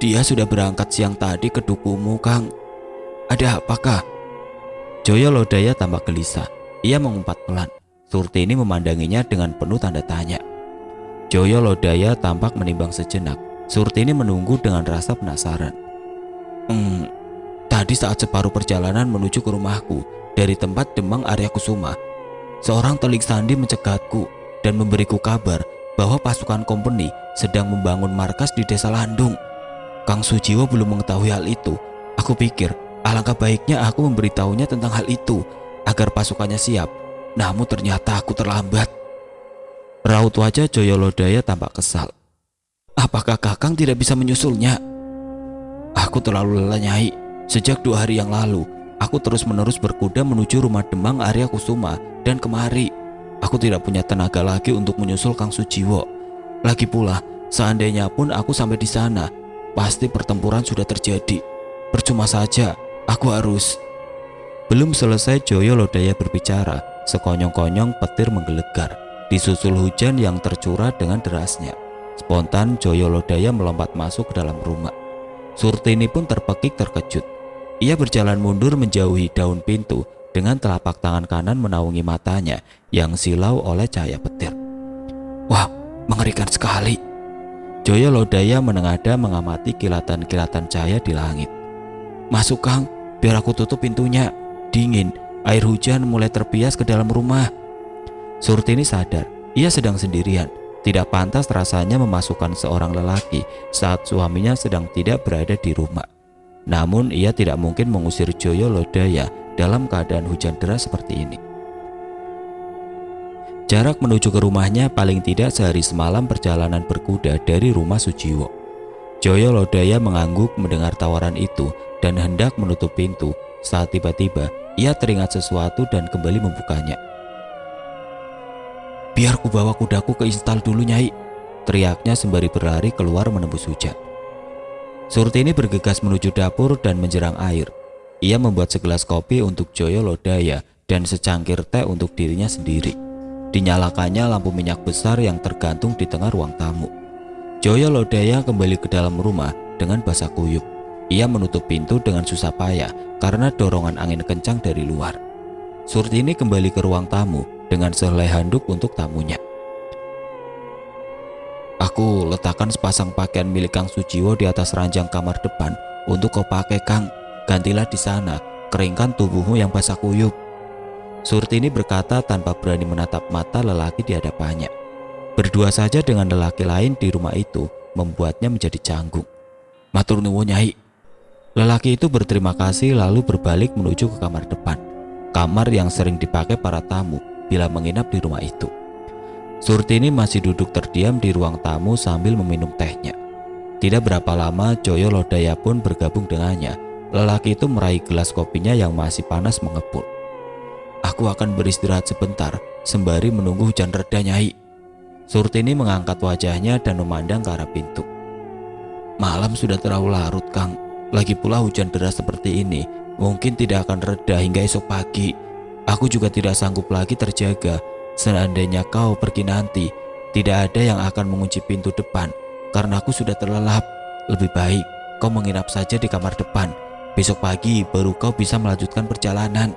"Dia sudah berangkat siang tadi ke dukumu, Kang." "Ada apakah?" Joyo Lodaya tampak gelisah. Ia mengumpat pelan. Surtini memandanginya dengan penuh tanda tanya. Joyo Lodaya tampak menimbang sejenak. Surtini menunggu dengan rasa penasaran. Tadi saat separuh perjalanan menuju ke rumahku dari tempat Demang Arya Kusuma, seorang telik sandi mencegatku dan memberiku kabar bahwa pasukan kompeni sedang membangun markas di desa Landung. Kang Sujiwo belum mengetahui hal itu. Aku pikir alangkah baiknya aku memberitahunya tentang hal itu agar pasukannya siap. Namun ternyata aku terlambat. Raut wajah Joyo Lodaya tampak kesal. "Apakah Kakang tidak bisa menyusulnya?" "Aku terlalu lelah Nyai. Sejak 2 hari yang lalu, aku terus-menerus berkuda menuju rumah Demang Arya Kusuma dan kemari. Aku tidak punya tenaga lagi untuk menyusul Kang Sujiwo. Lagi pula, seandainya pun aku sampai di sana, pasti pertempuran sudah terjadi. Percuma saja, aku harus..." Belum selesai Joyo Lodaya berbicara, sekonyong-konyong petir menggelegar, disusul hujan yang tercurah dengan derasnya. Spontan Joyo Lodaya melompat masuk ke dalam rumah. Surtini pun terpekik terkejut. Ia berjalan mundur menjauhi daun pintu dengan telapak tangan kanan menaungi matanya yang silau oleh cahaya petir. "Wah, mengerikan sekali." Joyo Lodaya menengadah mengamati kilatan-kilatan cahaya di langit. "Masuk Kang, biar aku tutup pintunya. Dingin, air hujan mulai terbias ke dalam rumah." Surtini sadar, ia sedang sendirian. Tidak pantas rasanya memasukkan seorang lelaki saat suaminya sedang tidak berada di rumah. Namun ia tidak mungkin mengusir Joyo Lodaya dalam keadaan hujan deras seperti ini. Jarak menuju ke rumahnya paling tidak sehari semalam perjalanan berkuda dari rumah Sujiwo. Joyo Lodaya mengangguk mendengar tawaran itu dan hendak menutup pintu saat tiba-tiba ia teringat sesuatu dan kembali membukanya. "Biar ku bawa kudaku ke instal dulu Nyai," teriaknya sembari berlari keluar menembus hujan. Surtini bergegas menuju dapur dan menjerang air. Ia membuat segelas kopi untuk Joyo Lodaya dan secangkir teh untuk dirinya sendiri. Dinyalakannya lampu minyak besar yang tergantung di tengah ruang tamu. Joyo Lodaya kembali ke dalam rumah dengan basah kuyup. Ia menutup pintu dengan susah payah karena dorongan angin kencang dari luar. Surtini kembali ke ruang tamu dengan sehelai handuk untuk tamunya. "Aku letakkan sepasang pakaian milik Kang Sujiwo di atas ranjang kamar depan untuk kau pakai Kang. Gantilah di sana, keringkan tubuhmu yang basah kuyup." Surtini berkata tanpa berani menatap mata lelaki di hadapannya. Berdua saja dengan lelaki lain di rumah itu membuatnya menjadi canggung. "Matur nuwun Nyai." Lelaki itu berterima kasih lalu berbalik menuju ke kamar depan, kamar yang sering dipakai para tamu bila menginap di rumah itu. Surtini masih duduk terdiam di ruang tamu sambil meminum tehnya. Tidak berapa lama Joyo Lodaya pun bergabung dengannya. Lelaki itu meraih gelas kopinya yang masih panas mengepul. "Aku akan beristirahat sebentar sembari menunggu hujan reda Nyai." Surtini mengangkat wajahnya dan memandang ke arah pintu. "Malam sudah terlalu larut Kang. Lagi pula hujan deras seperti ini mungkin tidak akan reda hingga esok pagi. Aku juga tidak sanggup lagi terjaga. Seandainya kau pergi nanti, tidak ada yang akan mengunci pintu depan karena aku sudah terlelap. Lebih baik kau menginap saja di kamar depan. Besok pagi baru kau bisa melanjutkan perjalanan."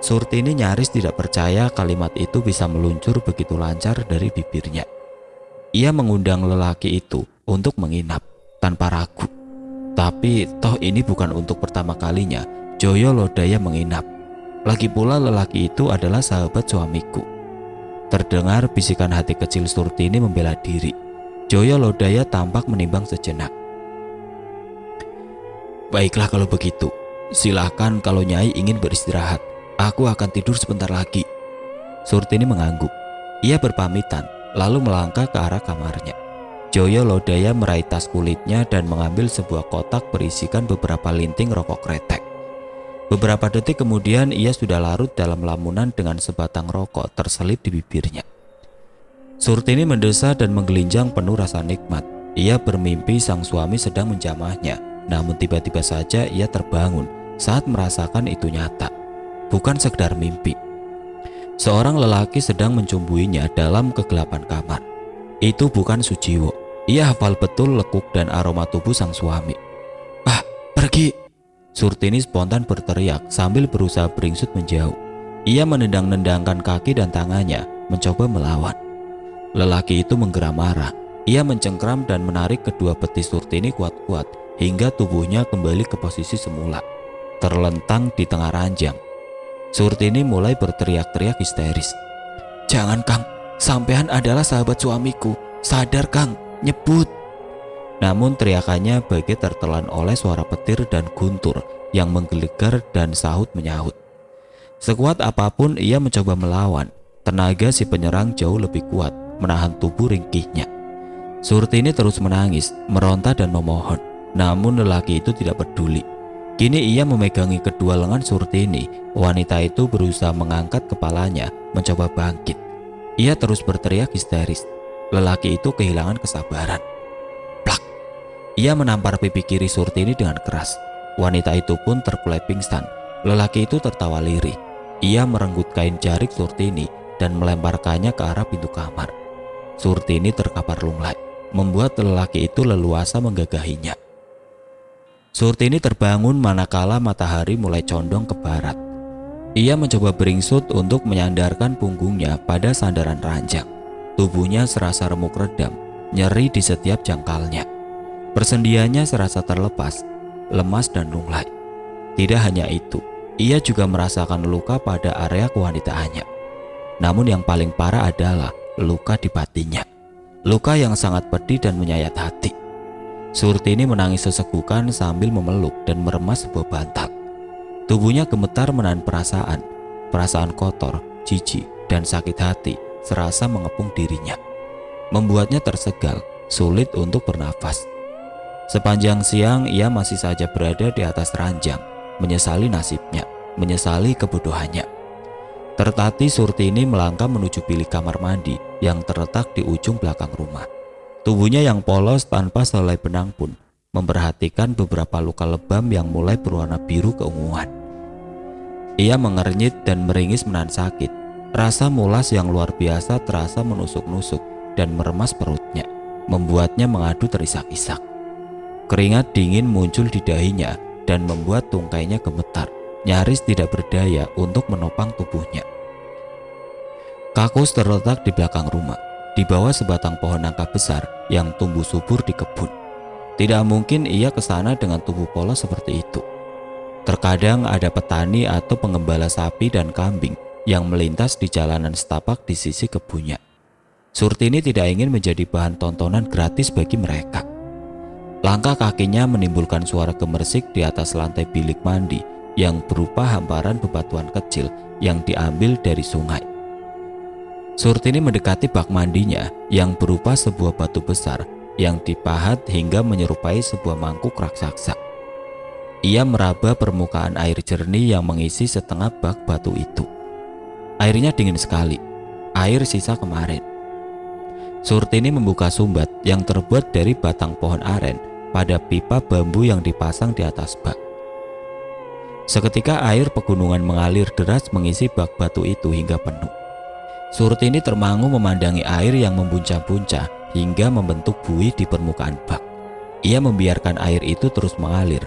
Surtini nyaris tidak percaya kalimat itu bisa meluncur begitu lancar dari bibirnya. Ia mengundang lelaki itu untuk menginap tanpa ragu. Tapi toh ini bukan untuk pertama kalinya Joyo Lodaya menginap. Lagi pula lelaki itu adalah sahabat suamiku. Terdengar bisikan hati kecil Surtini membela diri. Joyo Lodaya tampak menimbang sejenak. "Baiklah kalau begitu. Silahkan kalau Nyai ingin beristirahat. Aku akan tidur sebentar lagi. Surtini mengangguk. Ia berpamitan, lalu melangkah ke arah kamarnya. Joyo Lodaya meraih tas kulitnya dan mengambil sebuah kotak berisikan beberapa linting rokok kretek. Beberapa detik kemudian ia sudah larut dalam lamunan dengan sebatang rokok terselip di bibirnya. Surtini mendesah dan menggelinjang penuh rasa nikmat. Ia bermimpi sang suami sedang menjamahnya, namun tiba-tiba saja ia terbangun saat merasakan itu nyata, bukan sekedar mimpi. Seorang lelaki sedang mencumbuinya dalam kegelapan kamar. Itu bukan Sujiwo. Ia hafal betul lekuk dan aroma tubuh sang suami. "Ah, pergi!" Surtini spontan berteriak sambil berusaha beringsut menjauh. Ia menendang-nendangkan kaki dan tangannya, mencoba melawan. Lelaki itu menggeram marah. Ia mencengkram dan menarik kedua betis Surtini kuat-kuat hingga tubuhnya kembali ke posisi semula, terlentang di tengah ranjang. Surtini mulai berteriak-teriak histeris. "Jangan, Kang, sampean adalah sahabat suamiku. Sadar, Kang, nyebut." Namun teriakannya bagai tertelan oleh suara petir dan guntur yang menggelegar dan sahut menyahut. Sekuat apapun ia mencoba melawan, tenaga si penyerang jauh lebih kuat menahan tubuh ringkihnya. Surtini terus menangis, meronta dan memohon, namun lelaki itu tidak peduli. Kini ia memegangi kedua lengan Surtini. Wanita itu berusaha mengangkat kepalanya, mencoba bangkit. Ia terus berteriak histeris. Lelaki itu kehilangan kesabaran. Plak! Ia menampar pipi kiri Surtini dengan keras. Wanita itu pun terkulai pingsan. Lelaki itu tertawa lirih. Ia merenggut kain jarik Surtini dan melemparkannya ke arah pintu kamar. Surtini terkapar lunglai, membuat lelaki itu leluasa menggagahinya. Surtini terbangun manakala matahari mulai condong ke barat. Ia mencoba beringsut untuk menyandarkan punggungnya pada sandaran ranjang. Tubuhnya serasa remuk redam, nyeri di setiap jangkalnya. Persendiannya serasa terlepas, lemas dan lunglai. Tidak hanya itu, ia juga merasakan luka pada area kewanitaannya. Namun yang paling parah adalah luka di batinnya. Luka yang sangat pedih dan menyayat hati. Surtini menangis sesegukan sambil memeluk dan meremas sebuah bantal. Tubuhnya gemetar menahan perasaan kotor, jijik, dan sakit hati serasa mengepung dirinya. Membuatnya tersegal, sulit untuk bernafas. Sepanjang siang ia masih saja berada di atas ranjang, menyesali nasibnya, menyesali kebodohannya. Tertatih Surtini melangkah menuju bilik kamar mandi yang terletak di ujung belakang rumah. Tubuhnya yang polos tanpa selai benang pun memperhatikan beberapa luka lebam yang mulai berwarna biru keunguan. Ia mengernyit dan meringis menahan sakit. Rasa mulas yang luar biasa terasa menusuk-nusuk dan meremas perutnya, membuatnya mengadu terisak-isak. Keringat dingin muncul di dahinya dan membuat tungkainya gemetar, nyaris tidak berdaya untuk menopang tubuhnya. Kakus terletak di belakang rumah, di bawah sebatang pohon nangka besar yang tumbuh subur di kebun. Tidak mungkin ia ke sana dengan tubuh polos seperti itu. Terkadang ada petani atau pengembala sapi dan kambing yang melintas di jalanan setapak di sisi kebunnya. Surtini tidak ingin menjadi bahan tontonan gratis bagi mereka. Langkah kakinya menimbulkan suara gemersik di atas lantai bilik mandi yang berupa hamparan bebatuan kecil yang diambil dari sungai. Surtini mendekati bak mandinya yang berupa sebuah batu besar yang dipahat hingga menyerupai sebuah mangkuk raksasa. Ia meraba permukaan air jernih yang mengisi setengah bak batu itu. Airnya dingin sekali, air sisa kemarin. Surtini membuka sumbat yang terbuat dari batang pohon aren pada pipa bambu yang dipasang di atas bak. Seketika air pegunungan mengalir deras mengisi bak batu itu hingga penuh. Surtini termangu memandangi air yang membuncah-buncah hingga membentuk buih di permukaan bak. Ia membiarkan air itu terus mengalir.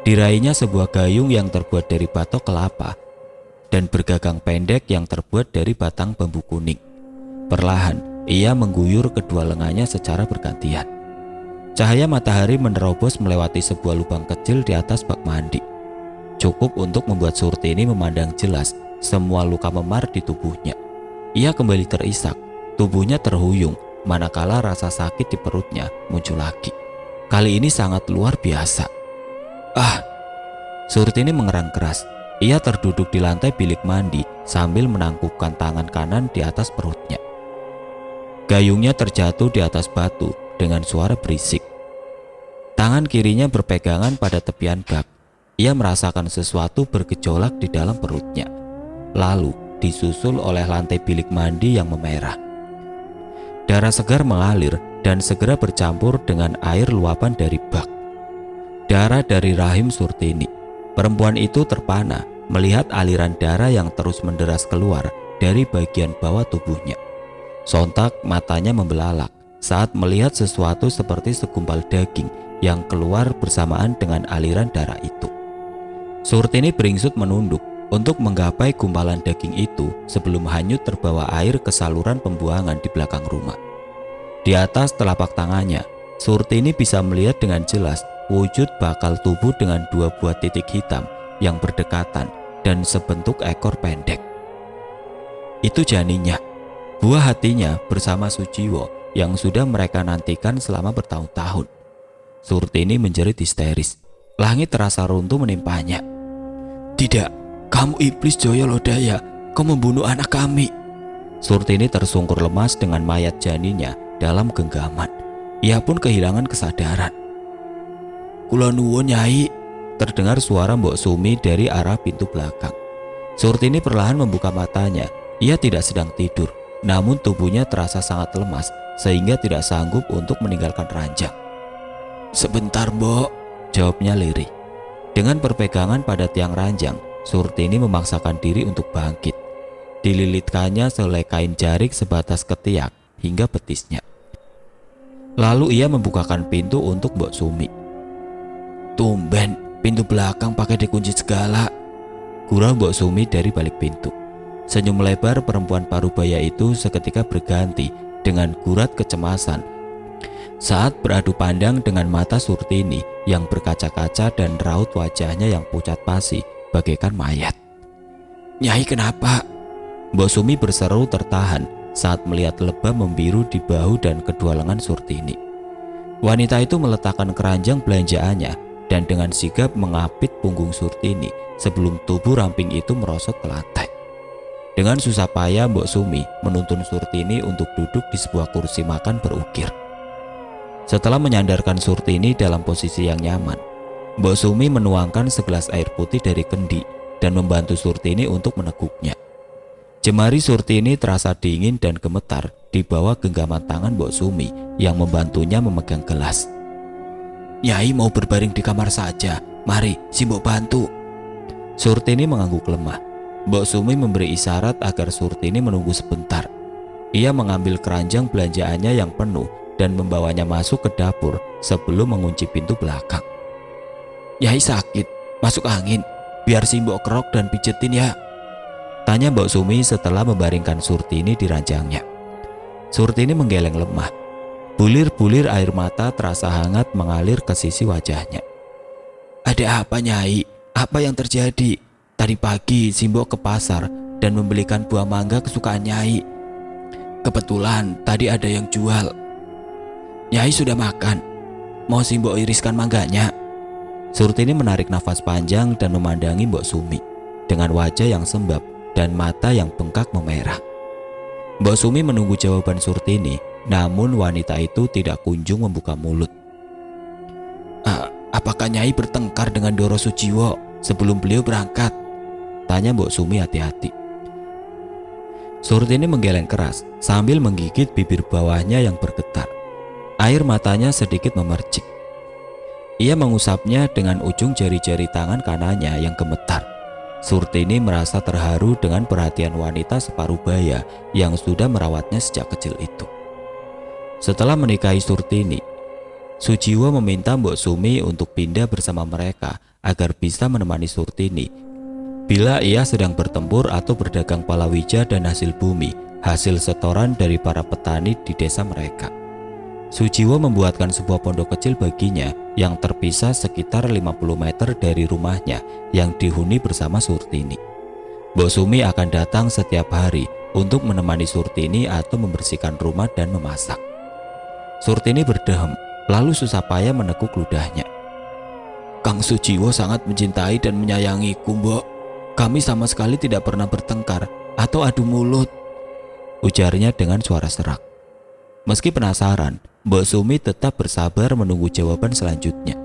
Diraihnya sebuah gayung yang terbuat dari batok kelapa dan bergagang pendek yang terbuat dari batang bambu kuning. Perlahan, ia mengguyur kedua lengannya secara bergantian. Cahaya matahari menerobos melewati sebuah lubang kecil di atas bak mandi. Cukup untuk membuat Surtini memandang jelas semua luka memar di tubuhnya. Ia kembali terisak, tubuhnya terhuyung, manakala rasa sakit di perutnya muncul lagi. Kali ini sangat luar biasa. Ah! Surtini mengerang keras. Ia terduduk di lantai bilik mandi sambil menangkupkan tangan kanan di atas perutnya. Gayungnya terjatuh di atas batu dengan suara berisik. Tangan kirinya berpegangan pada tepian bak. Ia merasakan sesuatu bergejolak di dalam perutnya, lalu disusul oleh lantai bilik mandi yang memerah. Darah segar mengalir dan segera bercampur dengan air luapan dari bak. Darah dari rahim Surtini. Perempuan itu terpana melihat aliran darah yang terus menderas keluar dari bagian bawah tubuhnya. Sontak matanya membelalak saat melihat sesuatu seperti segumpal daging yang keluar bersamaan dengan aliran darah itu. Surtini beringsut menunduk untuk menggapai gumpalan daging itu sebelum hanyut terbawa air ke saluran pembuangan di belakang rumah. Di atas telapak tangannya, Surtini bisa melihat dengan jelas wujud bakal tubuh dengan 2 buah titik hitam yang berdekatan dan sebentuk ekor pendek. Itu janinnya, buah hatinya bersama Sujiwo yang sudah mereka nantikan selama bertahun-tahun. Surtini menjerit histeris. Langit terasa runtuh menimpanya. "Tidak, kamu iblis Joyo Lodaya, kau membunuh anak kami." Surtini tersungkur lemas dengan mayat janinnya dalam genggaman. Ia pun kehilangan kesadaran. "Kula nuwun Nyai," terdengar suara Mbok Sumi dari arah pintu belakang. Surtini perlahan membuka matanya. Ia tidak sedang tidur, namun tubuhnya terasa sangat lemas sehingga tidak sanggup untuk meninggalkan ranjang. "Sebentar, Mbok," jawabnya lirih. Dengan berpegangan pada tiang ranjang, Surtini memaksakan diri untuk bangkit. Dililitkannya selai kain jarik sebatas ketiak hingga betisnya. Lalu ia membukakan pintu untuk Mbok Sumi. "Tumben, pintu belakang pakai dikunci segala," gurau Mbok Sumi dari balik pintu. Senyum lebar perempuan parubaya itu seketika berganti dengan gurat kecemasan saat beradu pandang dengan mata Surtini yang berkaca-kaca dan raut wajahnya yang pucat pasi bagaikan mayat. "Nyai kenapa?" Mbok Sumi berseru tertahan saat melihat lebam membiru di bahu dan kedua lengan Surtini. Wanita itu meletakkan keranjang belanjaannya dan dengan sigap mengapit punggung Surtini sebelum tubuh ramping itu merosot ke lantai. Dengan susah payah Mbok Sumi menuntun Surtini untuk duduk di sebuah kursi makan berukir. Setelah menyandarkan Surtini dalam posisi yang nyaman, Mbok Sumi menuangkan segelas air putih dari kendi dan membantu Surtini untuk meneguknya. Jemari Surtini terasa dingin dan gemetar di bawah genggaman tangan Mbok Sumi yang membantunya memegang gelas. "Nyai mau berbaring di kamar saja, mari si Mbok bantu." Surtini mengangguk lemah. Mbok Sumi memberi isyarat agar Surtini menunggu sebentar. Ia mengambil keranjang belanjaannya yang penuh dan membawanya masuk ke dapur sebelum mengunci pintu belakang. "Nyai sakit, masuk angin, biar si Mbok kerok dan pijetin ya," tanya Mbok Sumi setelah membaringkan Surtini di ranjangnya. Surtini menggeleng lemah. Bulir-bulir air mata terasa hangat mengalir ke sisi wajahnya. "Ada apa Nyai? Apa yang terjadi? Tadi pagi si Mbok ke pasar dan membelikan buah mangga kesukaan Nyai. Kebetulan tadi ada yang jual. Nyai sudah makan? Mau si Mbok iriskan mangganya?" Surtini menarik nafas panjang dan memandangi Mbok Sumi dengan wajah yang sembab dan mata yang bengkak memerah. Mbok Sumi menunggu jawaban Surtini, namun wanita itu tidak kunjung membuka mulut. "Apakah Nyai bertengkar dengan Doro Sujiwo sebelum beliau berangkat?" tanya Mbok Sumi hati-hati. Surtini menggeleng keras sambil menggigit bibir bawahnya yang bergetar. Air matanya sedikit memercik. Ia mengusapnya dengan ujung jari-jari tangan kanannya yang gemetar. Surtini merasa terharu dengan perhatian wanita separuh baya yang sudah merawatnya sejak kecil itu. Setelah menikahi Surtini, Sujiwo meminta Mbok Sumi untuk pindah bersama mereka agar bisa menemani Surtini bila ia sedang bertempur atau berdagang palawija dan hasil bumi, hasil setoran dari para petani di desa mereka. Sujiwo membuatkan sebuah pondok kecil baginya yang terpisah sekitar 50 meter dari rumahnya yang dihuni bersama Surtini. Mbok Sumi akan datang setiap hari untuk menemani Surtini atau membersihkan rumah dan memasak. Surtini berdehem, lalu susah payah menekuk ludahnya. "Kang Sujiwo sangat mencintai dan menyayangiku, Mbok. Kami sama sekali tidak pernah bertengkar atau adu mulut, ujarnya dengan suara serak. Meski penasaran, Mbok Sumi tetap bersabar menunggu jawaban selanjutnya.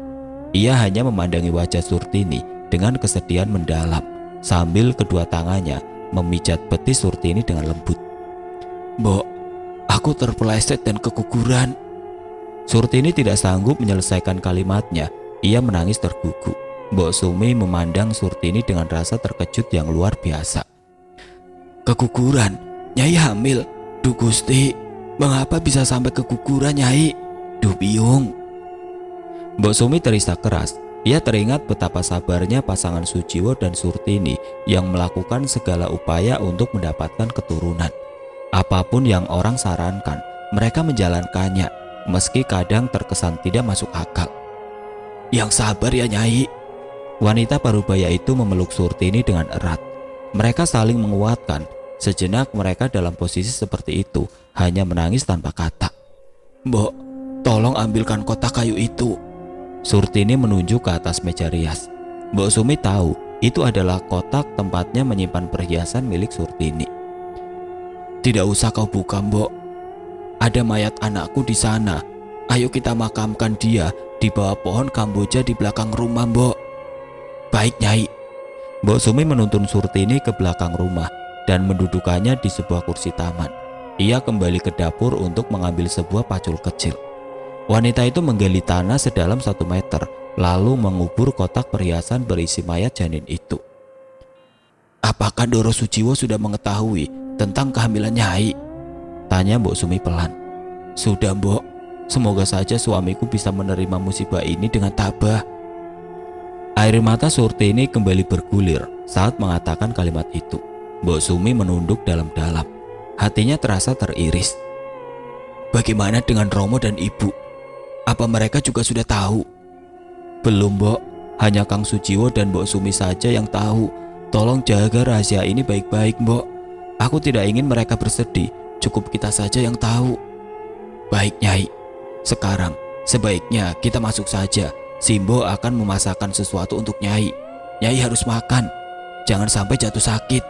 Ia hanya memandangi wajah Surtini dengan kesedihan mendalam sambil kedua tangannya memijat betis Surtini dengan lembut. Mbok, aku terpeleset dan keguguran. Surtini tidak sanggup menyelesaikan kalimatnya. Ia menangis terguguk. Mbok Sumi memandang Surtini dengan rasa terkejut yang luar biasa. Keguguran? Nyai hamil? Duh Gusti, mengapa bisa sampai keguguran Nyai? Duh biung. Mbok Sumi terisak keras. Ia teringat betapa sabarnya pasangan Sujiwo dan Surtini yang melakukan segala upaya untuk mendapatkan keturunan. Apapun yang orang sarankan, mereka menjalankannya, meski kadang terkesan tidak masuk akal. Yang sabar ya Nyai. Wanita parubaya itu memeluk Surtini dengan erat. Mereka saling menguatkan. Sejenak mereka dalam posisi seperti itu, hanya menangis tanpa kata. Mbok, tolong ambilkan kotak kayu itu. Surtini menunjuk ke atas meja rias. Mbok Sumi tahu itu adalah kotak tempatnya menyimpan perhiasan milik Surtini. Tidak usah kau buka, Mbok. Ada mayat anakku di sana. Ayo kita makamkan dia di bawah pohon kamboja di belakang rumah, Mbok. Baik, Nyai. Mbok Sumi menuntun Surtini ke belakang rumah dan mendudukannya di sebuah kursi taman. Ia kembali ke dapur untuk mengambil sebuah pacul kecil. Wanita itu menggali tanah sedalam 1 meter, lalu mengubur kotak perhiasan berisi mayat janin itu. Apakah Doro Sujiwo sudah mengetahui tentang kehamilan Nyai? Tanya Mbok Sumi pelan. Sudah, Mbok. Semoga saja suamiku bisa menerima musibah ini dengan tabah. Air mata Surtini kembali bergulir saat mengatakan kalimat itu. Mbok Sumi menunduk dalam-dalam. Hatinya terasa teriris. Bagaimana dengan Romo dan Ibu? Apa mereka juga sudah tahu? Belum, Mbok. Hanya Kang Sujiwo dan Mbok Sumi saja yang tahu. Tolong jaga rahasia ini baik-baik, Mbok. Aku tidak ingin mereka bersedih. Cukup kita saja yang tahu. Baik, Nyai. Sekarang sebaiknya kita masuk saja. Simbo akan memasakkan sesuatu untuk Nyai. Nyai harus makan. Jangan sampai jatuh sakit.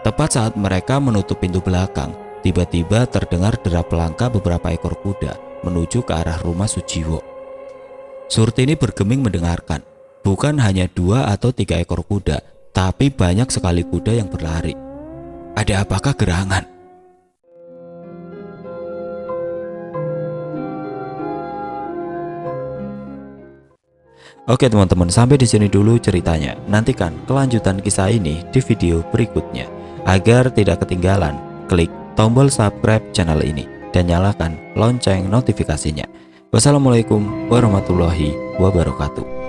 Tepat saat mereka menutup pintu belakang, tiba-tiba terdengar derap langkah beberapa ekor kuda menuju ke arah rumah Sujiwo. Surtini bergeming mendengarkan. Bukan hanya 2 atau 3 ekor kuda, tapi banyak sekali kuda yang berlari. Ada apakah gerangan? Oke teman-teman, sampai di sini dulu ceritanya. Nantikan kelanjutan kisah ini di video berikutnya. Agar tidak ketinggalan, klik tombol subscribe channel ini dan nyalakan lonceng notifikasinya. Wassalamualaikum warahmatullahi wabarakatuh.